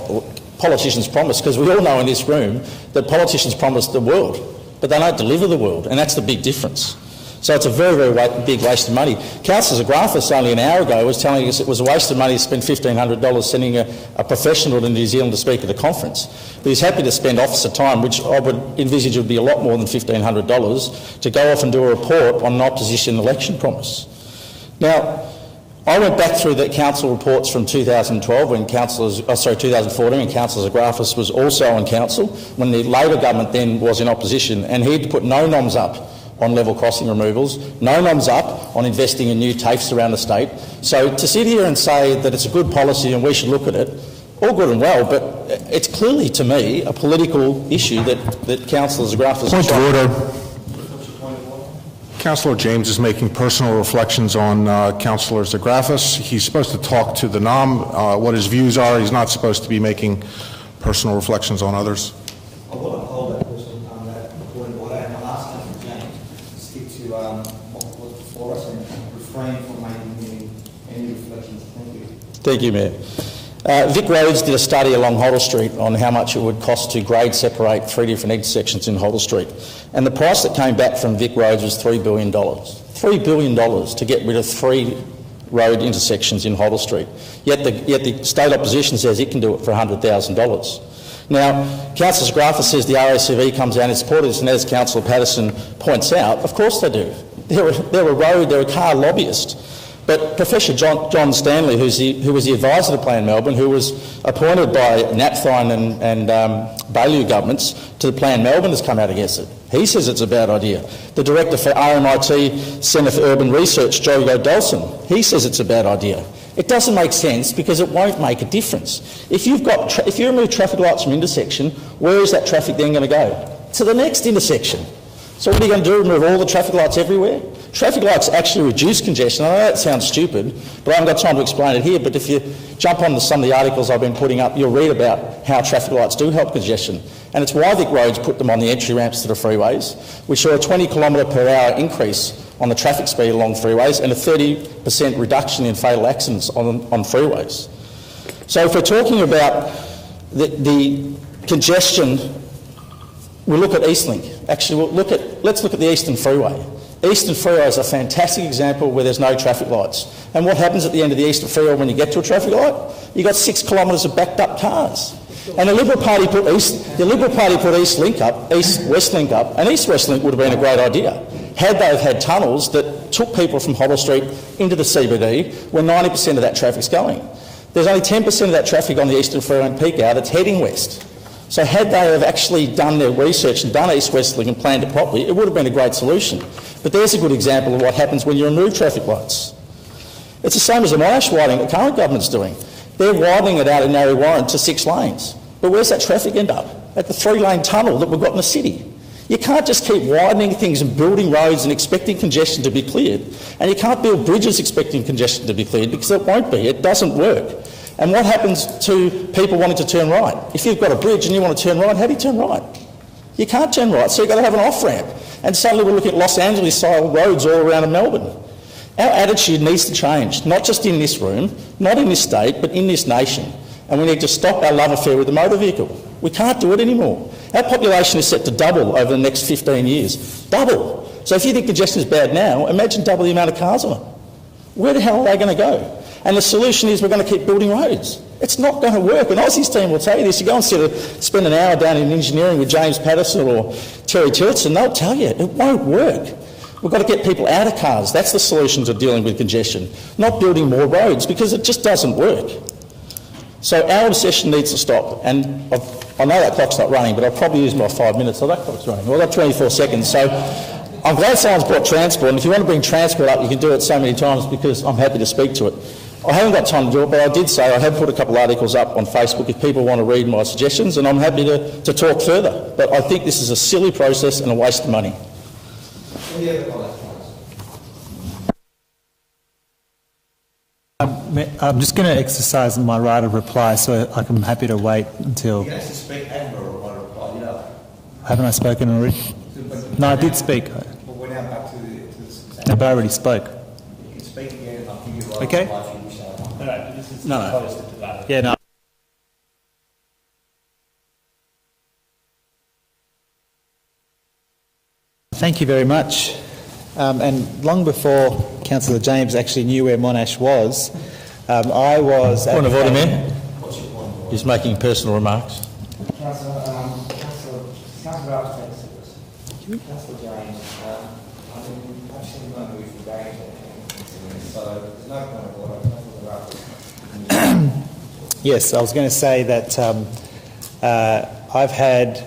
politicians promise, because we all know in this room that politicians promise the world, but they don't deliver the world, and that's the big difference. So it's a very, very big waste of money. Councillor Zagrafis only an hour ago was telling us it was a waste of money to spend $1,500 sending a professional to New Zealand to speak at a conference. But he's happy to spend officer time, which I would envisage would be a lot more than $1,500, to go off and do a report on an opposition election promise. Now, I went back through the council reports from 2012 when 2014 when Councillor Zagrafis was also on council, when the Labor government then was in opposition, and he'd put no noms up on level crossing removals, no noms up on investing in new TAFEs around the state. So to sit here and say that it's a good policy and we should look at it, all good and well, but it's clearly, to me, a political issue that Councillor Zagrafis... Point of order. Councillor James is making personal reflections on Councillor Zagrafis. He's supposed to talk to the NOM, what his views are. He's not supposed to be making personal reflections on others. I will uphold that person on that point of order, and I'll ask Councillor James to stick to what's before us and refrain from making any reflections. Thank you. Thank you, Mayor. Vic Roads did a study along Hoddle Street on how much it would cost to grade separate 3 different intersections in Hoddle Street. And the price that came back from Vic Roads was $3 billion. $3 billion to get rid of 3 road intersections in Hoddle Street. Yet the state opposition says it can do it for $100,000. Now, Councillor Zagrafis says the RACV comes out and supports this, and as Councillor Patterson points out, of course they do. They're a car lobbyist. But Professor John Stanley, who was the advisor to Plan Melbourne, who was appointed by Napthine and Baillieu governments to Plan Melbourne, has come out against it. He says it's a bad idea. The director for RMIT Centre for Urban Research, Joe Dolson, he says it's a bad idea. It doesn't make sense because it won't make a difference. If you remove traffic lights from an intersection, where is that traffic then going to go? To the next intersection. So what are you going to do, remove all the traffic lights everywhere? Traffic lights actually reduce congestion. I know that sounds stupid, but I haven't got time to explain it here. But if you jump on some of the articles I've been putting up, you'll read about how traffic lights do help congestion. And it's why Vic Roads put them on the entry ramps to the freeways. We saw a 20 km/h increase on the traffic speed along freeways and a 30% reduction in fatal accidents on freeways. So if we're talking about the congestion, we look at Eastlink. Actually, let's look at the Eastern Freeway. Eastern Freeway is a fantastic example where there's no traffic lights. And what happens at the end of the Eastern Freeway when you get to a traffic light? You've got 6 kilometres of backed up cars. And the Liberal Party put East-West Link up, and East-West Link would have been a great idea had they have had tunnels that took people from Hoddle Street into the CBD where 90% of that traffic's going. There's only 10% of that traffic on the Eastern Freeway in peak hour that's heading west. So had they have actually done their research and done East-West Link and planned it properly, it would have been a great solution. But there's a good example of what happens when you remove traffic lights. It's the same as the Monash widening the current government's doing. They're widening it out in Narre Warren to 6 lanes. But where's that traffic end up? At the 3-lane tunnel that we've got in the city. You can't just keep widening things and building roads and expecting congestion to be cleared. And you can't build bridges expecting congestion to be cleared, because it won't be. It doesn't work. And what happens to people wanting to turn right? If you've got a bridge and you want to turn right, how do you turn right? You can't turn right, so you've got to have an off-ramp. And suddenly we're looking at Los Angeles-style roads all around in Melbourne. Our attitude needs to change, not just in this room, not in this state, but in this nation. And we need to stop our love affair with the motor vehicle. We can't do it anymore. Our population is set to double over the next 15 years. Double. So if you think congestion is bad now, imagine double the amount of cars on it. Where the hell are they going to go? And the solution is we're going to keep building roads. It's not going to work. And Aussie's team will tell you this. You go and spend an hour down in engineering with James Patterson or Terry Tillotson, they'll tell you it won't work. We've got to get people out of cars. That's the solution to dealing with congestion, not building more roads, because it just doesn't work. So our obsession needs to stop. And I know that clock's not running, but I've probably used my 5 minutes. So that clock's running. Well, that's 24 seconds. So I'm glad someone's brought transport. And if you want to bring transport up, you can do it so many times, because I'm happy to speak to it. I haven't got time to do it, but I did say I have put a couple of articles up on Facebook if people want to read my suggestions, and I'm happy to talk further. But I think this is a silly process and a waste of money. I'm just going to exercise my right of reply, so I'm happy to wait until... You can actually speak and right of reply, you know. Haven't I spoken already? No, I did speak. Well, we're now back to the... No, but I already spoke. You can speak again, I'll give you right Okay. of reply if you wish to. No, this is No. close to debate. Yeah, no. Thank you very much. And long before Councillor James actually knew where Monash was, I was... Point of order, Mayor. He's making personal remarks. Councillor James, actually not moving from James, so there's no point of order. Yes, I was going to say that I've had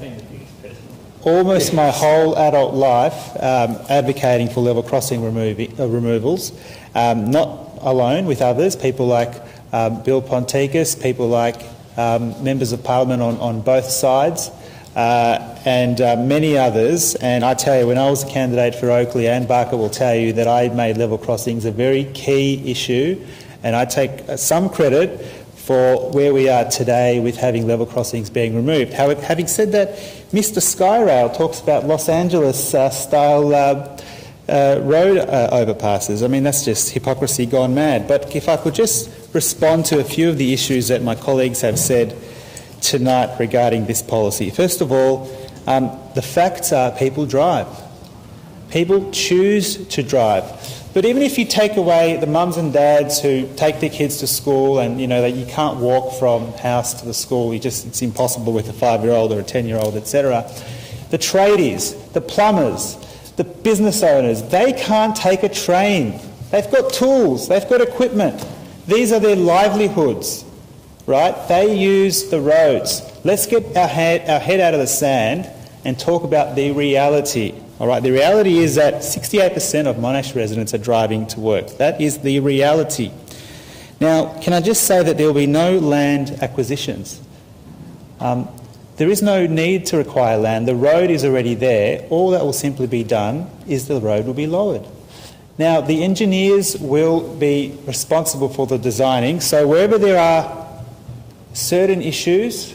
almost my whole adult life advocating for level crossing removals, not alone, with others, people like Bill Ponticus, people like members of Parliament on both sides, and many others. And I tell you, when I was a candidate for Oakley, Anne Barker will tell you that I made level crossings a very key issue, and I take some credit for where we are today with having level crossings being removed. However, having said that, Mr Skyrail talks about Los Angeles-style road overpasses. I mean, that's just hypocrisy gone mad. But if I could just respond to a few of the issues that my colleagues have said tonight regarding this policy. First of all, the facts are people drive. People choose to drive. But even if you take away the mums and dads who take their kids to school and, you know, that you can't walk from house to the school, it's impossible with a 5-year-old or a 10-year-old, etc. The tradies, the plumbers, the business owners, they can't take a train. They've got tools, they've got equipment. These are their livelihoods, right? They use the roads. Let's get our head out of the sand and talk about the reality. All right, the reality is that 68% of Monash residents are driving to work. That is the reality. Now, can I just say that there will be no land acquisitions? There is no need to require land. The road is already there. All that will simply be done is the road will be lowered. Now, the engineers will be responsible for the designing. So wherever there are certain issues,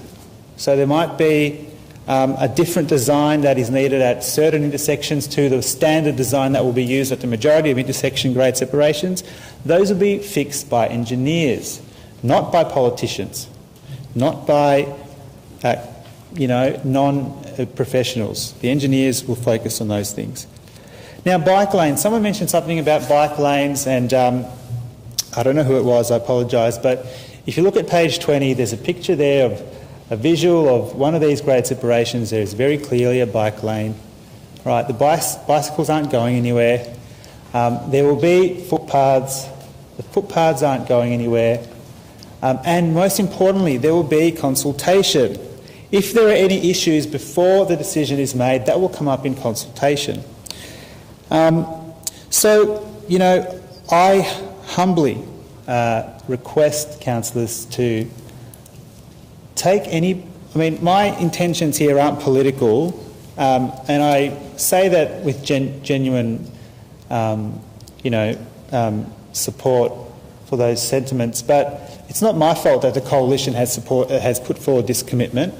so there might be a different design that is needed at certain intersections to the standard design that will be used at the majority of intersection grade separations, those will be fixed by engineers, not by politicians, not by non-professionals. The engineers will focus on those things. Now, bike lanes. Someone mentioned something about bike lanes, and I don't know who it was, I apologise, but if you look at page 20, there's a picture there of a visual of one of these grade separations. There is very clearly a bike lane. Right, the bicycles aren't going anywhere. There will be footpaths. The footpaths aren't going anywhere. And most importantly, there will be consultation. If there are any issues before the decision is made, that will come up in consultation. I humbly request councillors to take any... my intentions here aren't political, and I say that with genuine, support for those sentiments, but it's not my fault that the coalition has put forward this commitment.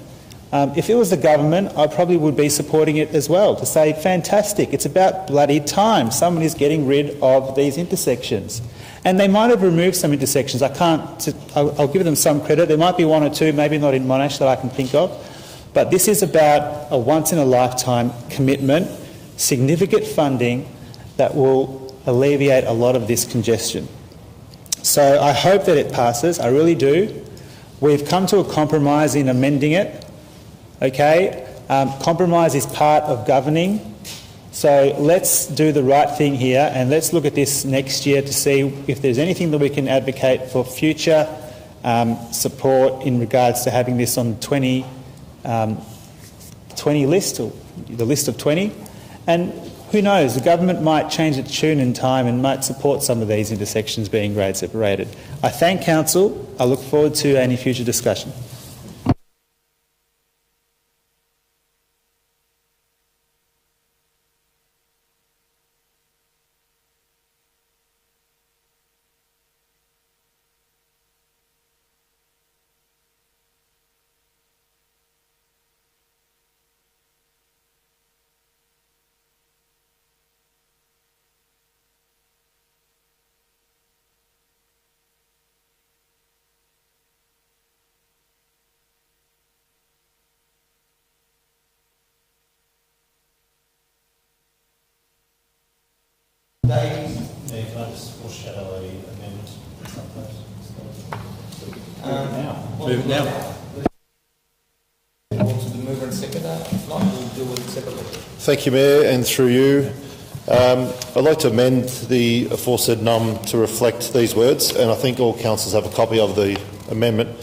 If it was the government, I probably would be supporting it as well, to say, fantastic, it's about bloody time. Someone is getting rid of these intersections. And they might have removed some intersections. I'll give them some credit. There might be one or two, maybe not in Monash, that I can think of. But this is about a once-in-a-lifetime commitment, significant funding that will alleviate a lot of this congestion. So I hope that it passes. I really do. We've come to a compromise in amending it. Okay? Compromise is part of governing. So let's do the right thing here, and let's look at this next year to see if there's anything that we can advocate for future support in regards to having this on 20 list, or the list of 20. And who knows, the government might change its tune in time and might support some of these intersections being grade separated. I thank Council. I look forward to any future discussion. Move it now. To the mover and seconder. If not, we'll deal with it separately. Thank you, Mayor, and through you. I'd like to amend the aforesaid num to reflect these words, and I think all councillors have a copy of the amendment.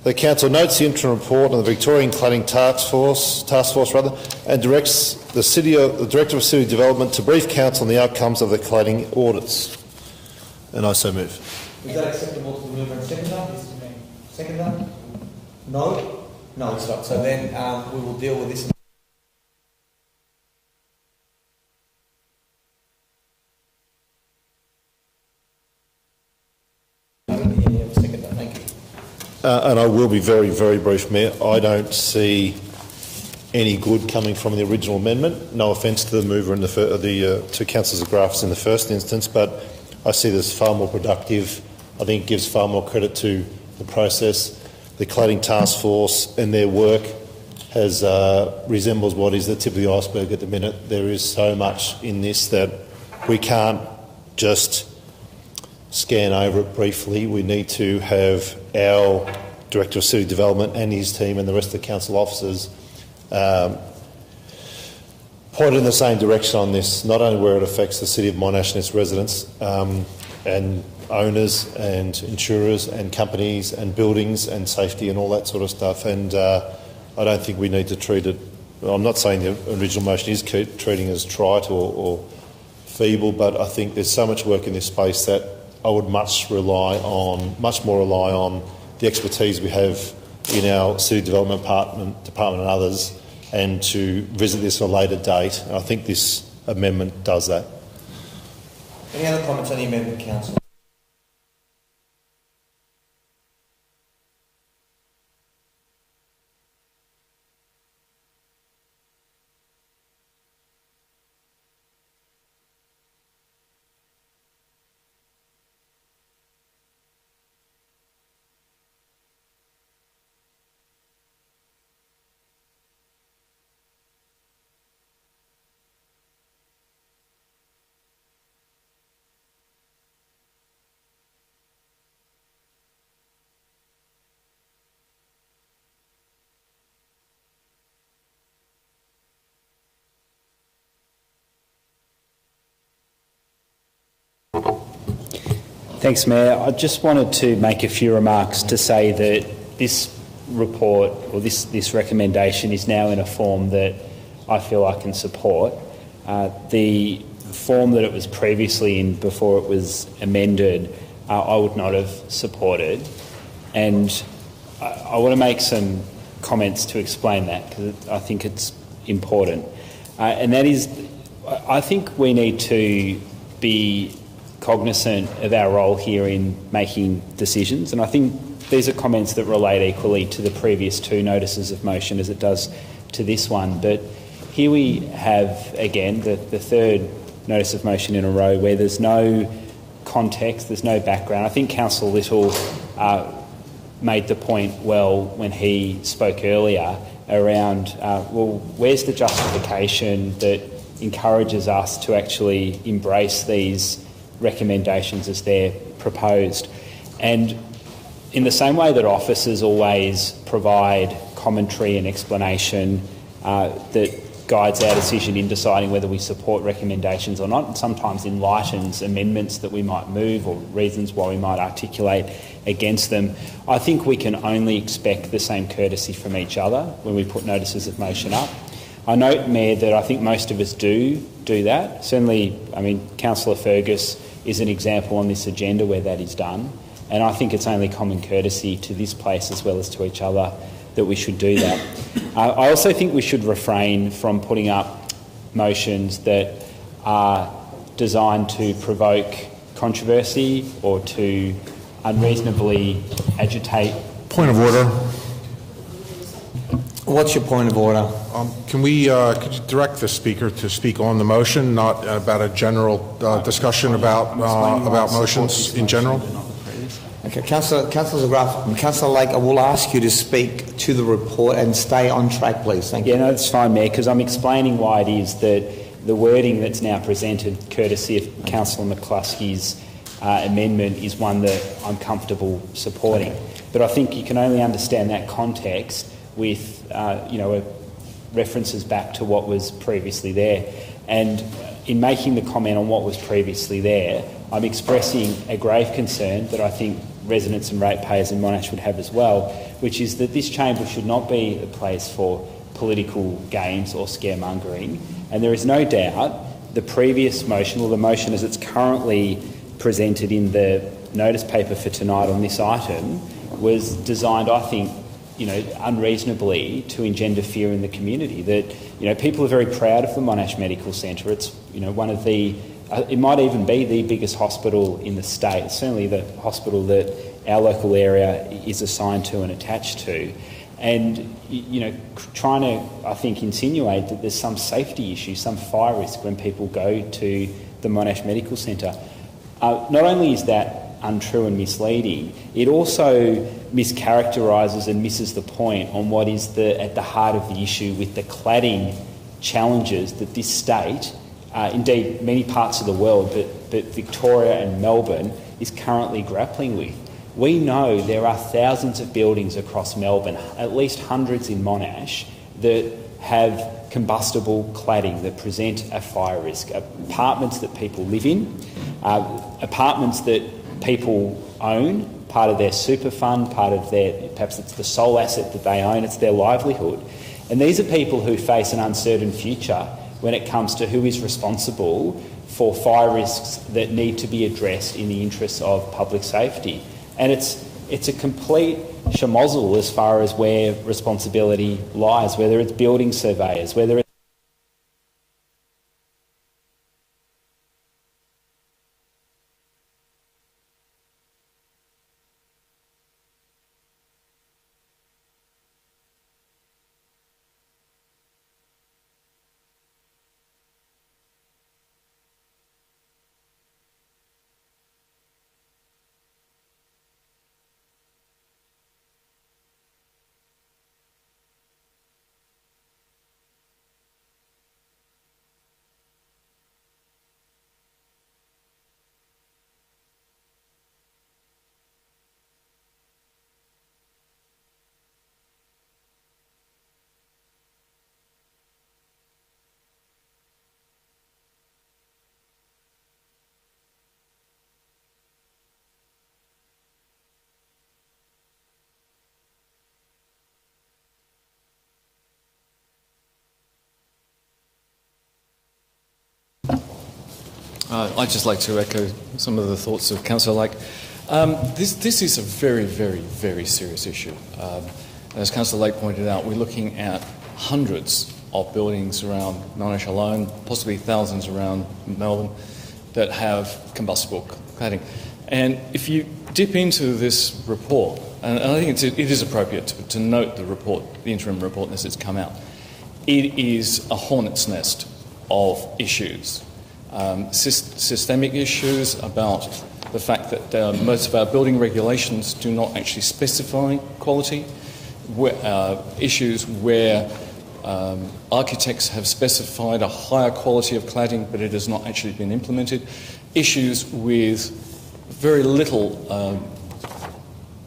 The Council notes the interim report on the Victorian Cladding Task Force, and directs the Director of City Development to brief Council on the outcomes of the cladding audits. And I so move. Is that acceptable to the mover and seconder? Seconder? No? No, it's not. So then we will deal with this. And I will be very, very brief, Mayor. I don't see any good coming from the original amendment. No offence to the mover and to Councillor Zagrafis in the first instance, but I see this far more productive. I think it gives far more credit to the process. The Cladding Task Force and their work resembles what is the tip of the iceberg at the minute. There is so much in this that we can't just scan over it briefly. We need to have our Director of City Development and his team and the rest of the council officers pointed in the same direction on this, not only where it affects the City of Monash and its residents and owners and insurers and companies and buildings and safety and all that sort of stuff. And I don't think we need to treat it... I'm not saying the original motion is treating as trite or feeble, but I think there's so much work in this space that I would much more rely on the expertise we have in our City Development Department and others, and to visit this at a later date. And I think this amendment does that. Any other comments on the amendment, Councillor? Thanks, Mayor. I just wanted to make a few remarks to say that this report or this recommendation is now in a form that I feel I can support. The form that it was previously in before it was amended, I would not have supported. And I want to make some comments to explain that because I think it's important. And that is, I think we need to be cognisant of our role here in making decisions, and I think these are comments that relate equally to the previous two notices of motion as it does to this one. But here we have, again, the third notice of motion in a row where there's no context, there's no background. I think Councillor Little made the point well when he spoke earlier around, well, where's the justification that encourages us to actually embrace these recommendations as they're proposed? And in the same way that officers always provide commentary and explanation that guides our decision in deciding whether we support recommendations or not, and sometimes enlightens amendments that we might move or reasons why we might articulate against them, I think we can only expect the same courtesy from each other when we put notices of motion up. I note, Mayor, that I think most of us do that. Certainly, I mean, Councillor Fergus is an example on this agenda where that is done, and I think it's only common courtesy to this place as well as to each other that we should do that. I also think we should refrain from putting up motions that are designed to provoke controversy or to unreasonably agitate. Point of order. What's your point of order? Could you direct the speaker to speak on the motion, not about a general discussion about motions in general? Okay, Councillor Zagraf and Councillor Lake, I will ask you to speak to the report and stay on track, please. Thank you. Yeah, no, that's fine, Mayor, because I'm explaining why it is that the wording that's now presented, courtesy of Councillor McCluskey's amendment, is one that I'm comfortable supporting. Okay. But I think you can only understand that context with, references back to what was previously there. And in making the comment on what was previously there, I'm expressing a grave concern that I think residents and ratepayers in Monash would have as well, which is that this chamber should not be a place for political games or scaremongering. And there is no doubt the previous motion, or the motion as it's currently presented in the notice paper for tonight on this item, was designed, I think, unreasonably to engender fear in the community. That, people are very proud of the Monash Medical Centre. It's, one of the, it might even be the biggest hospital in the state. It's certainly the hospital that our local area is assigned to and attached to. And, trying to, I think, insinuate that there's some safety issue, some fire risk when people go to the Monash Medical Centre. Not only is that untrue and misleading, it also mischaracterises and misses the point on what is at the heart of the issue with the cladding challenges that this state, indeed many parts of the world, but Victoria and Melbourne, is currently grappling with. We know there are thousands of buildings across Melbourne, at least hundreds in Monash, that have combustible cladding that present a fire risk. Apartments that people live in, apartments that people own, part of their super fund, part of their, perhaps it's the sole asset that they own, it's their livelihood. And these are people who face an uncertain future when it comes to who is responsible for fire risks that need to be addressed in the interests of public safety. And it's It's a complete schmozzle as far as where responsibility lies, whether it's building surveyors, whether it's I'd just like to echo some of the thoughts of Councillor Lake. This is a very, very, very serious issue. As Councillor Lake pointed out, we're looking at hundreds of buildings around Monash alone, possibly thousands around Melbourne, that have combustible cladding. And if you dip into this report, and I think it is appropriate to note the report, the interim report as it's come out, it is a hornet's nest of issues. Systemic issues about the fact that most of our building regulations do not actually specify quality, issues where architects have specified a higher quality of cladding but it has not actually been implemented, issues with very little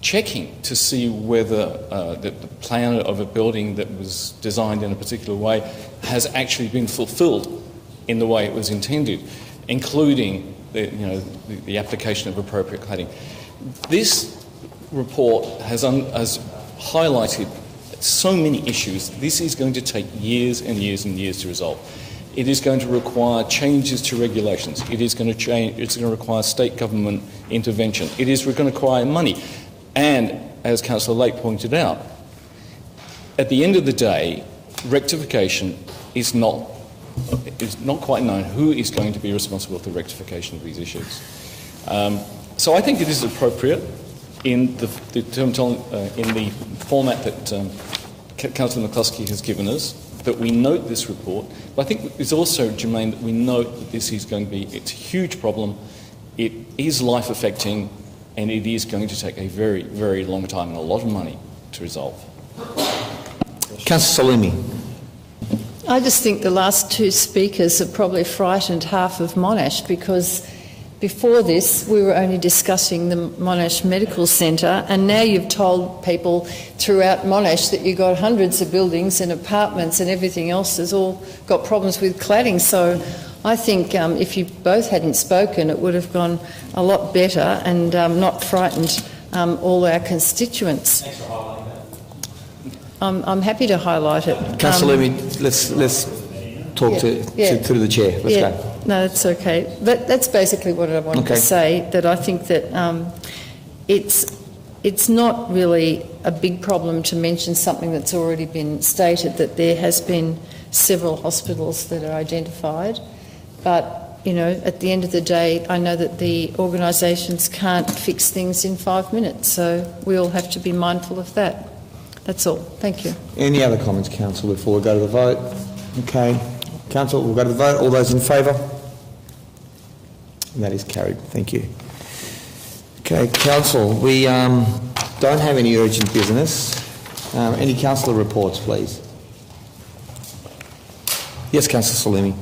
checking to see whether the plan of a building that was designed in a particular way has actually been fulfilled in the way it was intended, including the application of appropriate cladding. This report has highlighted so many issues. This is going to take years and years and years to resolve. It is going to require changes to regulations. It is going to change. It's going to require state government intervention. It is going to require money. And as Councillor Lake pointed out, at the end of the day, rectification is not quite known who is going to be responsible for rectification of these issues. So I think it is appropriate in the format that Councillor McCluskey has given us that we note this report. But I think it's also germane that we note that this is going to be, it's a huge problem, it is life affecting, and it is going to take a very, very long time and a lot of money to resolve. Councillor Salimi. I just think the last two speakers have probably frightened half of Monash, because before this we were only discussing the Monash Medical Centre, and now you've told people throughout Monash that you've got hundreds of buildings and apartments and everything else has all got problems with cladding. So I think if you both hadn't spoken it would have gone a lot better and not frightened all our constituents. Thanks for highlighting that. I'm happy to highlight it. Councillor Lumi, let's talk through the chair. Let's go. No, that's okay. That's basically what I wanted to say, that I think that it's not really a big problem to mention something that's already been stated, that there has been several hospitals that are identified. But, you know, at the end of the day, I know that the organisations can't fix things in 5 minutes, so we all have to be mindful of that. That's all. Thank you. Any other comments, Council, before we go to the vote? Okay. Council, we'll go to the vote. All those in favour? And that is carried. Thank you. Okay, Council, we don't have any urgent business. Any councillor reports, please? Yes, Councillor Salimi.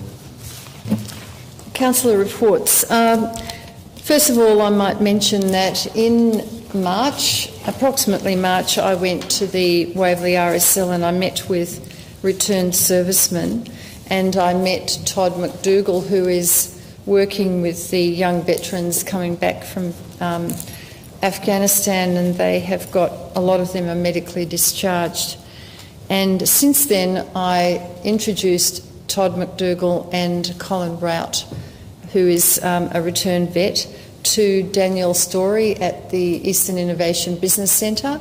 Councillor reports. First of all, I might mention that in March, approximately March, I went to the Waverley RSL and I met with returned servicemen, and I met Todd McDougall, who is working with the young veterans coming back from Afghanistan, and they have got, a lot of them are medically discharged. And since then I introduced Todd McDougall and Colin Rout, who is a returned vet, to Danielle Story at the Eastern Innovation Business Centre,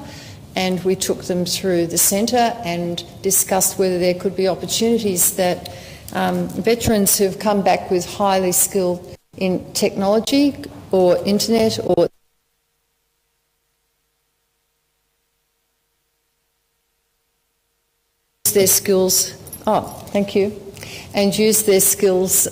and we took them through the centre and discussed whether there could be opportunities that veterans who've come back with highly skilled in technology or internet or their skills, and use their skills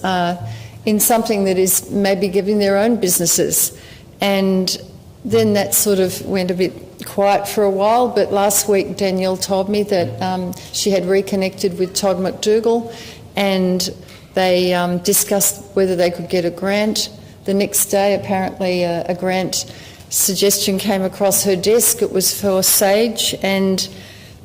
in something that is maybe giving their own businesses. And then that sort of went a bit quiet for a while, but last week Danielle told me that she had reconnected with Todd McDougall and they discussed whether they could get a grant. The next day, apparently, a grant suggestion came across her desk. It was for SAGE, and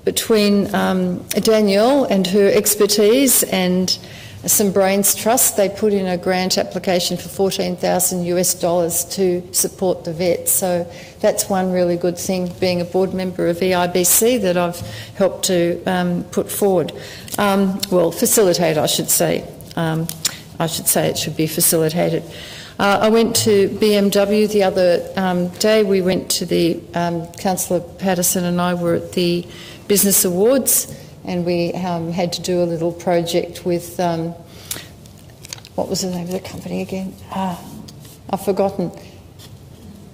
between Danielle and her expertise and some Brains Trust, they put in a grant application for $14,000 to support the vets. So that's one really good thing, being a board member of EIBC, that I've helped to put forward. Facilitate, I should say. It should be facilitated. I went to BMW the other day. We went to the, Councillor Patterson and I were at the Business Awards, and we had to do a little project with, what was the name of the company again? I've forgotten.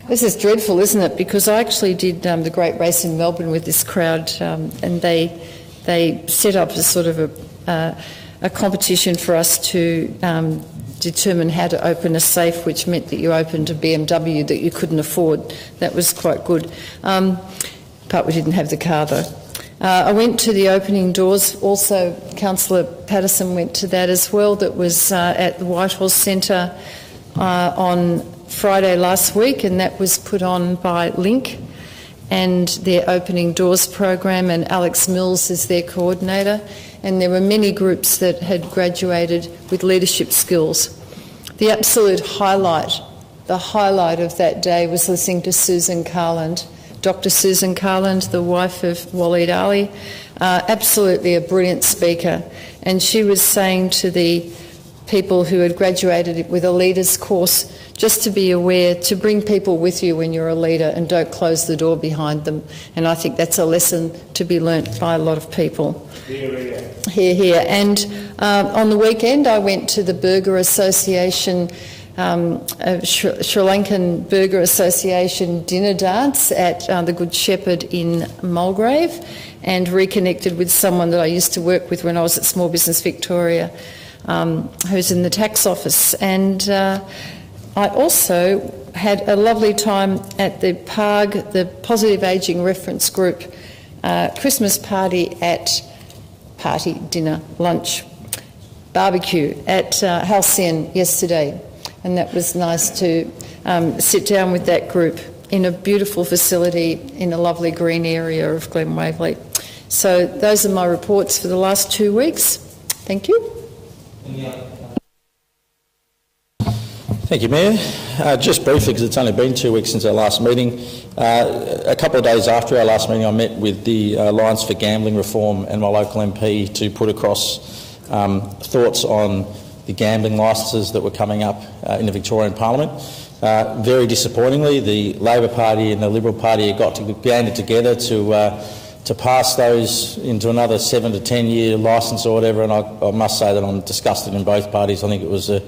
This is dreadful, isn't it? Because I actually did the Great Race in Melbourne with this crowd, and they set up a sort of a competition for us to determine how to open a safe, which meant that you opened a BMW that you couldn't afford. That was quite good. But we didn't have the car though. I went to the opening doors, also Councillor Patterson went to that as well, that was at the Whitehorse Centre on Friday last week, and that was put on by Link and their Opening Doors program, and Alex Mills is their coordinator, and there were many groups that had graduated with leadership skills. The absolute highlight, the highlight of that day was listening to Susan Carland, Dr. Susan Carland, the wife of Waleed Ali, absolutely a brilliant speaker. And she was saying to the people who had graduated with a leaders course just to be aware, to bring people with you when you're a leader and don't close the door behind them. And I think that's a lesson to be learnt by a lot of people. Here. And on the weekend I went to the Burger Association, Sri Lankan Burger Association dinner dance at the Good Shepherd in Mulgrave, and reconnected with someone that I used to work with when I was at Small Business Victoria, who's in the tax office. And I also had a lovely time at the PARG, the Positive Ageing Reference Group, Christmas party dinner, lunch, barbecue at Halcyon yesterday. And that was nice to sit down with that group in a beautiful facility in a lovely green area of Glen Waverley. So those are my reports for the last 2 weeks. Thank you. Thank you, Mayor. Just briefly, because it's only been 2 weeks since our last meeting, a couple of days after our last meeting I met with the Alliance for Gambling Reform and my local MP to put across thoughts on the gambling licences that were coming up in the Victorian Parliament. Very disappointingly, the Labor Party and the Liberal Party banded together to pass those into another 7 to 10 year licence or whatever, and I must say that I'm disgusted in both parties. I think it was a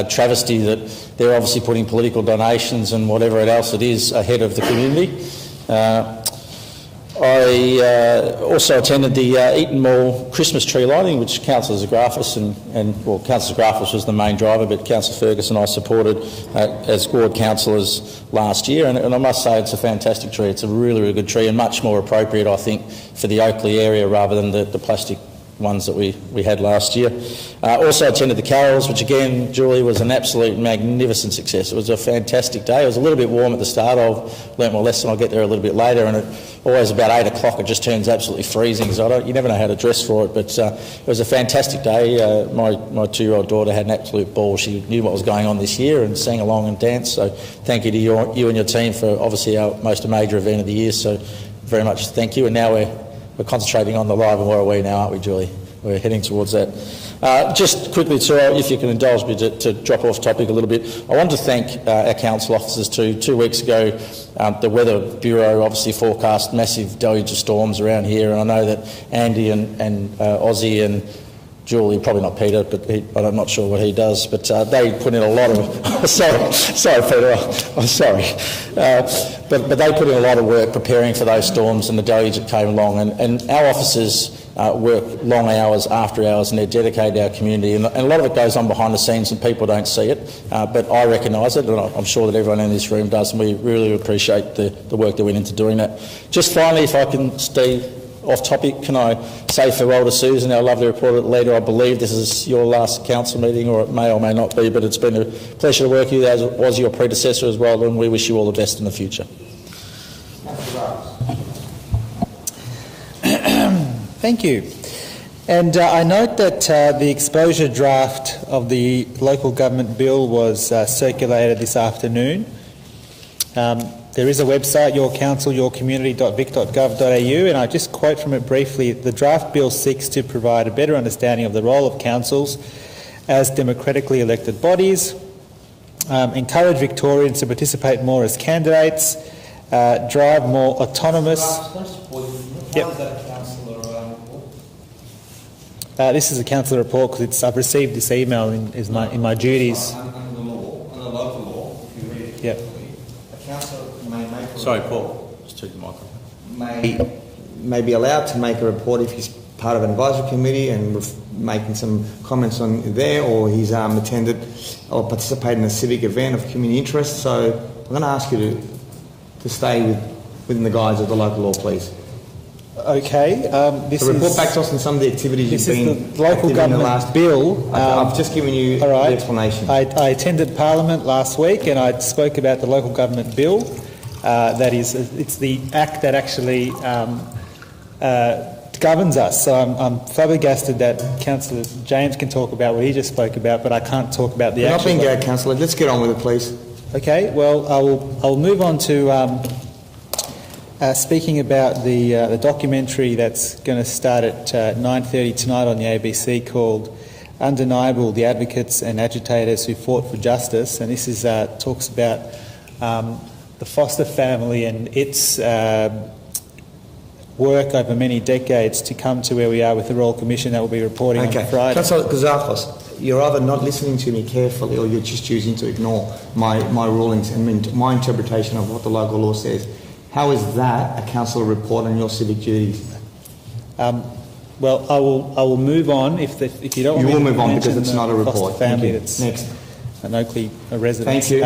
travesty that they're obviously putting political donations and whatever else it is ahead of the community. I also attended the Eaton Mall Christmas tree lighting, which Councillor Zagrafis Councillor Zagrafis was the main driver, but Councillor Ferguson and I supported as ward councillors last year, and I must say it's a fantastic tree. It's a really, really good tree and much more appropriate, I think, for the Oakley area rather than the plastic ones that we had last year. Also attended the carols, which again, Julie, was an absolute magnificent success. It was a fantastic day. It was a little bit warm at the start. I've learnt my lesson. I'll get there a little bit later, and always about 8 o'clock it just turns absolutely freezing, so you never know how to dress for it, but it was a fantastic day. My 2-year-old daughter had an absolute ball. She knew what was going on this year and sang along and danced, so thank you to you and your team for obviously our most major event of the year, so very much thank you. And now we're concentrating on the live and Warrawee now, aren't we, Julie? We're heading towards that. Just quickly, too, if you can indulge me to drop off topic a little bit, I want to thank our council officers too. 2 weeks ago, the Weather Bureau obviously forecast massive deluge of storms around here, and I know that Andy and Ozzy and Julie, probably not Peter, but I'm not sure what he does, but they put in a lot of... sorry, Peter, I'm sorry. But they put in a lot of work preparing for those storms and the deluge that came along, and our officers work long hours, after hours, and they're dedicated to our community, and a lot of it goes on behind the scenes and people don't see it, but I recognise it, and I'm sure that everyone in this room does, and we really appreciate the work that went into doing that. Just finally, if I can stay off topic, can I say farewell to Susan, our lovely reporter leader? I believe this is your last council meeting, or it may or may not be, but it's been a pleasure to work with you, as was your predecessor as well, and we wish you all the best in the future. Thank you. And I note that the exposure draft of the local government bill was circulated this afternoon. There is a website, yourcouncil.yourcommunity.vic.gov.au, and I just quote from it briefly. The draft bill seeks to provide a better understanding of the role of councils as democratically elected bodies, encourage Victorians to participate more as candidates, drive more autonomous... this is a councillor report because I've received this email in my duties. Under the local law, if you read it carefully, a councillor may make... Sorry, Paul. Just took the microphone. May be allowed to make a report if he's part of an advisory committee and making some comments on there, or he's attended or participated in a civic event of community interest. So I'm going to ask you to stay within the guides of the local law, please. Okay. So report back to us on some of the activities you've been active in the local government bill. I've just given you the explanation. I attended Parliament last week and I spoke about the local government bill. It's the act that actually governs us. So I'm flabbergasted that Councillor James can talk about what he just spoke about, but I can't talk about the actual... Not being Councillor. Let's get on with it, please. Okay. Well, I'll move on to speaking about the documentary that's going to start at 9:30 tonight on the ABC, called "Undeniable: The Advocates and Agitators Who Fought for Justice," and this is talks about the foster family and its work over many decades to come to where we are with the Royal Commission that will be reporting on Friday. Councillor Kouzakos, you're either not listening to me carefully or you're just choosing to ignore my rulings and my interpretation of what the local law says. How is that a councillor report on your civic duties? Well, I will move on if you don't. You will move on because it's not a report. Family that's next. An Oakley resident. Thank you.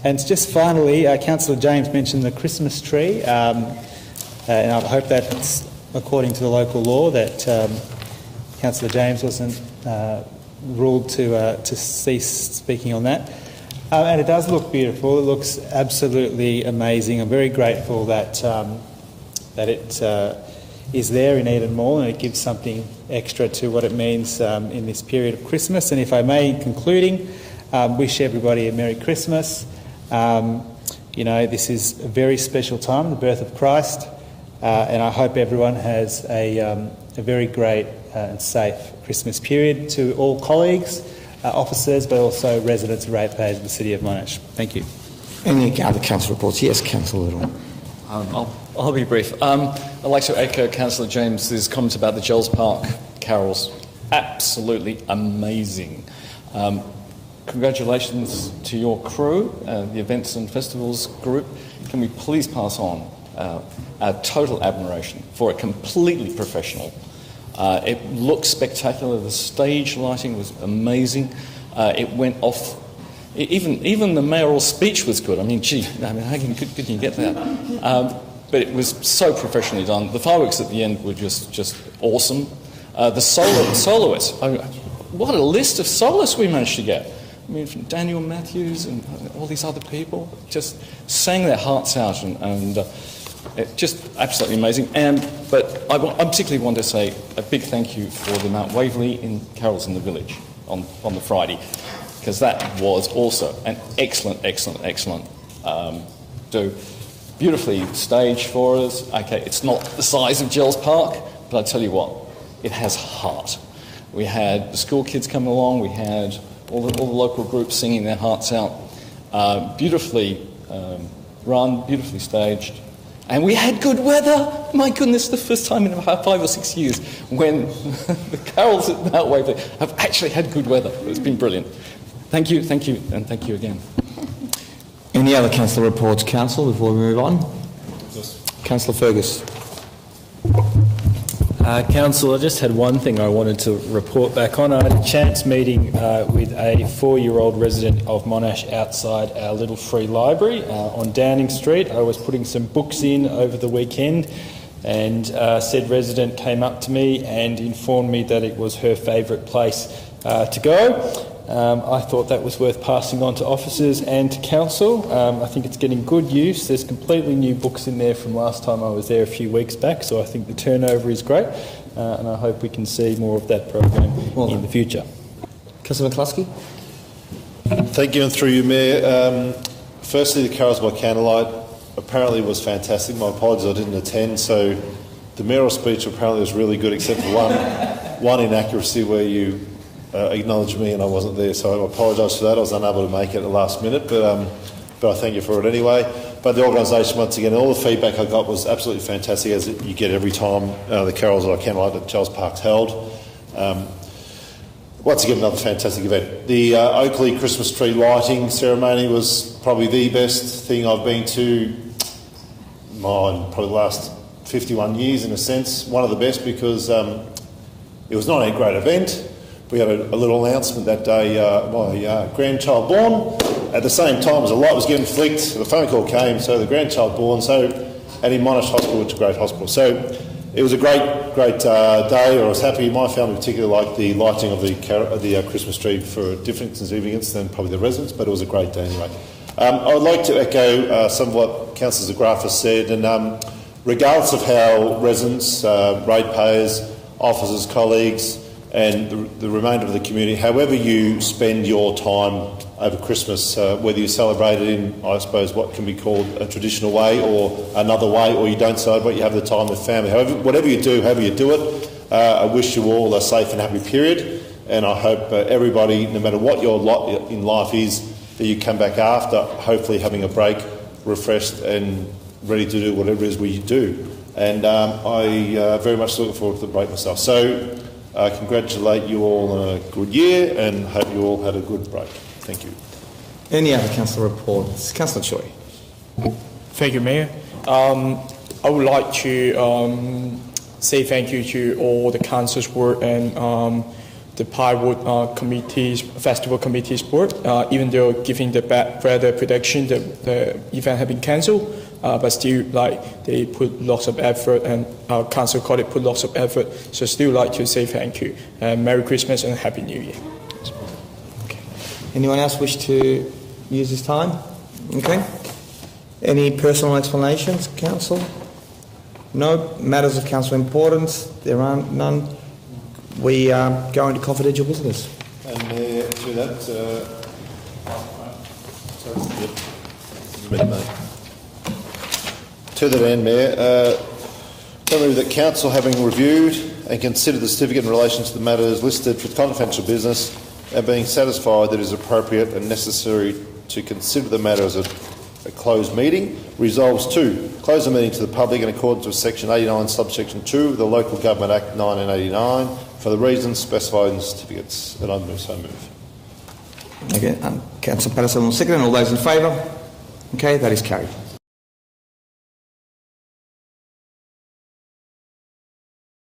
And just finally, Councillor James mentioned the Christmas tree, and I hope that's according to the local law that Councillor James wasn't ruled to cease speaking on that. And it does look beautiful. It looks absolutely amazing. I'm very grateful that it is there in Eden Mall, and it gives something extra to what it means in this period of Christmas. And if I may, in concluding, wish everybody a Merry Christmas. This is a very special time, the birth of Christ, and I hope everyone has a very great and safe Christmas period. To all colleagues, officers, but also residents and ratepayers of the City of Monash. Thank you. Any other council reports? Yes, Councillor Little. I'll be brief. I'd like to echo Councillor James's comments about the Gels Park carols. Absolutely amazing. Congratulations to your crew, the Events and Festivals group. Can we please pass on our total admiration for a completely professional. It looked spectacular. The stage lighting was amazing. It went off. Even the mayoral speech was good. I mean, how could you get that? But it was so professionally done. The fireworks at the end were just awesome. The soloists. What a list of soloists we managed to get. I mean, from Daniel Matthews and all these other people just sang their hearts out, and just absolutely amazing. But I particularly want to say a big thank you for the Mount Waverley in Carols in the Village on the Friday, because that was also an excellent do. Beautifully staged for us. Okay, it's not the size of Gels Park, but I tell you what, it has heart. We had the school kids coming along. We had all the local groups singing their hearts out. Beautifully run, beautifully staged. And we had good weather. My goodness, the first time in about 5 or 6 years when the carols at Mount Waverley have actually had good weather. It's been brilliant. Thank you, and thank you again. Any other councillor reports, Council, before we move on? Councillor Fergus. Council, I just had one thing I wanted to report back on. I had a chance meeting with a 4-year-old resident of Monash outside our little free library on Downing Street. I was putting some books in over the weekend, and said resident came up to me and informed me that it was her favourite place to go. I thought that was worth passing on to officers and to council. I think it's getting good use. There's completely new books in there from last time I was there a few weeks back, so I think the turnover is great, and I hope we can see more of that program in the future. Councillor McCluskey. Thank you, and through you, Mayor. Firstly, the carols by candlelight apparently was fantastic. My apologies, I didn't attend, so the mayoral speech apparently was really good, except for one inaccuracy where you acknowledged me and I wasn't there, so I apologise for that. I was unable to make it at the last minute, but I thank you for it anyway. But the organisation, once again, all the feedback I got was absolutely fantastic, as you get every time the carols by candlelight at Charles Park's held. Once again, another fantastic event. The Oakley Christmas tree lighting ceremony was probably the best thing I've been to in probably the last 51 years, in a sense. One of the best, because it was not only a great event. We had a little announcement that day, my grandchild born. At the same time as the light was getting flicked, the phone call came, so the grandchild born, and in Monash Hospital, which is a great hospital. So it was a great day. I was happy. My family particularly liked the lighting of the Christmas tree for different significance than probably the residents, but it was a great day anyway. I would like to echo some of what Councillor Zagraf has said, and regardless of how residents, ratepayers, officers, colleagues, and the remainder of the community, however you spend your time over Christmas, whether you celebrate it in, I suppose, what can be called a traditional way or another way, or you don't celebrate, you have the time with family. However, whatever you do, however you do it, I wish you all a safe and happy period, and I hope everybody, no matter what your lot in life is, that you come back after, hopefully having a break, refreshed and ready to do whatever it is we do. And I very much look forward to the break myself. So, congratulate you all on a good year and hope you all had a good break. Thank you. Any other councillor reports? Councillor Choi. Thank you, Mayor. I would like to say thank you to all the council's work and the Pinewood committee's, festival committee's work. Even though given the bad weather prediction, the event had been cancelled, but still, they put lots of effort, and our council college put lots of effort. So, still like to say thank you, and Merry Christmas and Happy New Year. Okay. Anyone else wish to use this time? Okay. Any personal explanations, council? No. Matters of council importance? There are none. We go into confidential business. And to that, to that end, Mayor, I move that Council, having reviewed and considered the certificate in relation to the matters listed for confidential business, and being satisfied that it is appropriate and necessary to consider the matter as a closed meeting, resolves to close the meeting to the public in accordance with Section 89, subsection 2 of the Local Government Act 1989 for the reasons specified in the certificates. And I so move. Okay, Councillor Patterson will second. All those in favour? Okay, that is carried.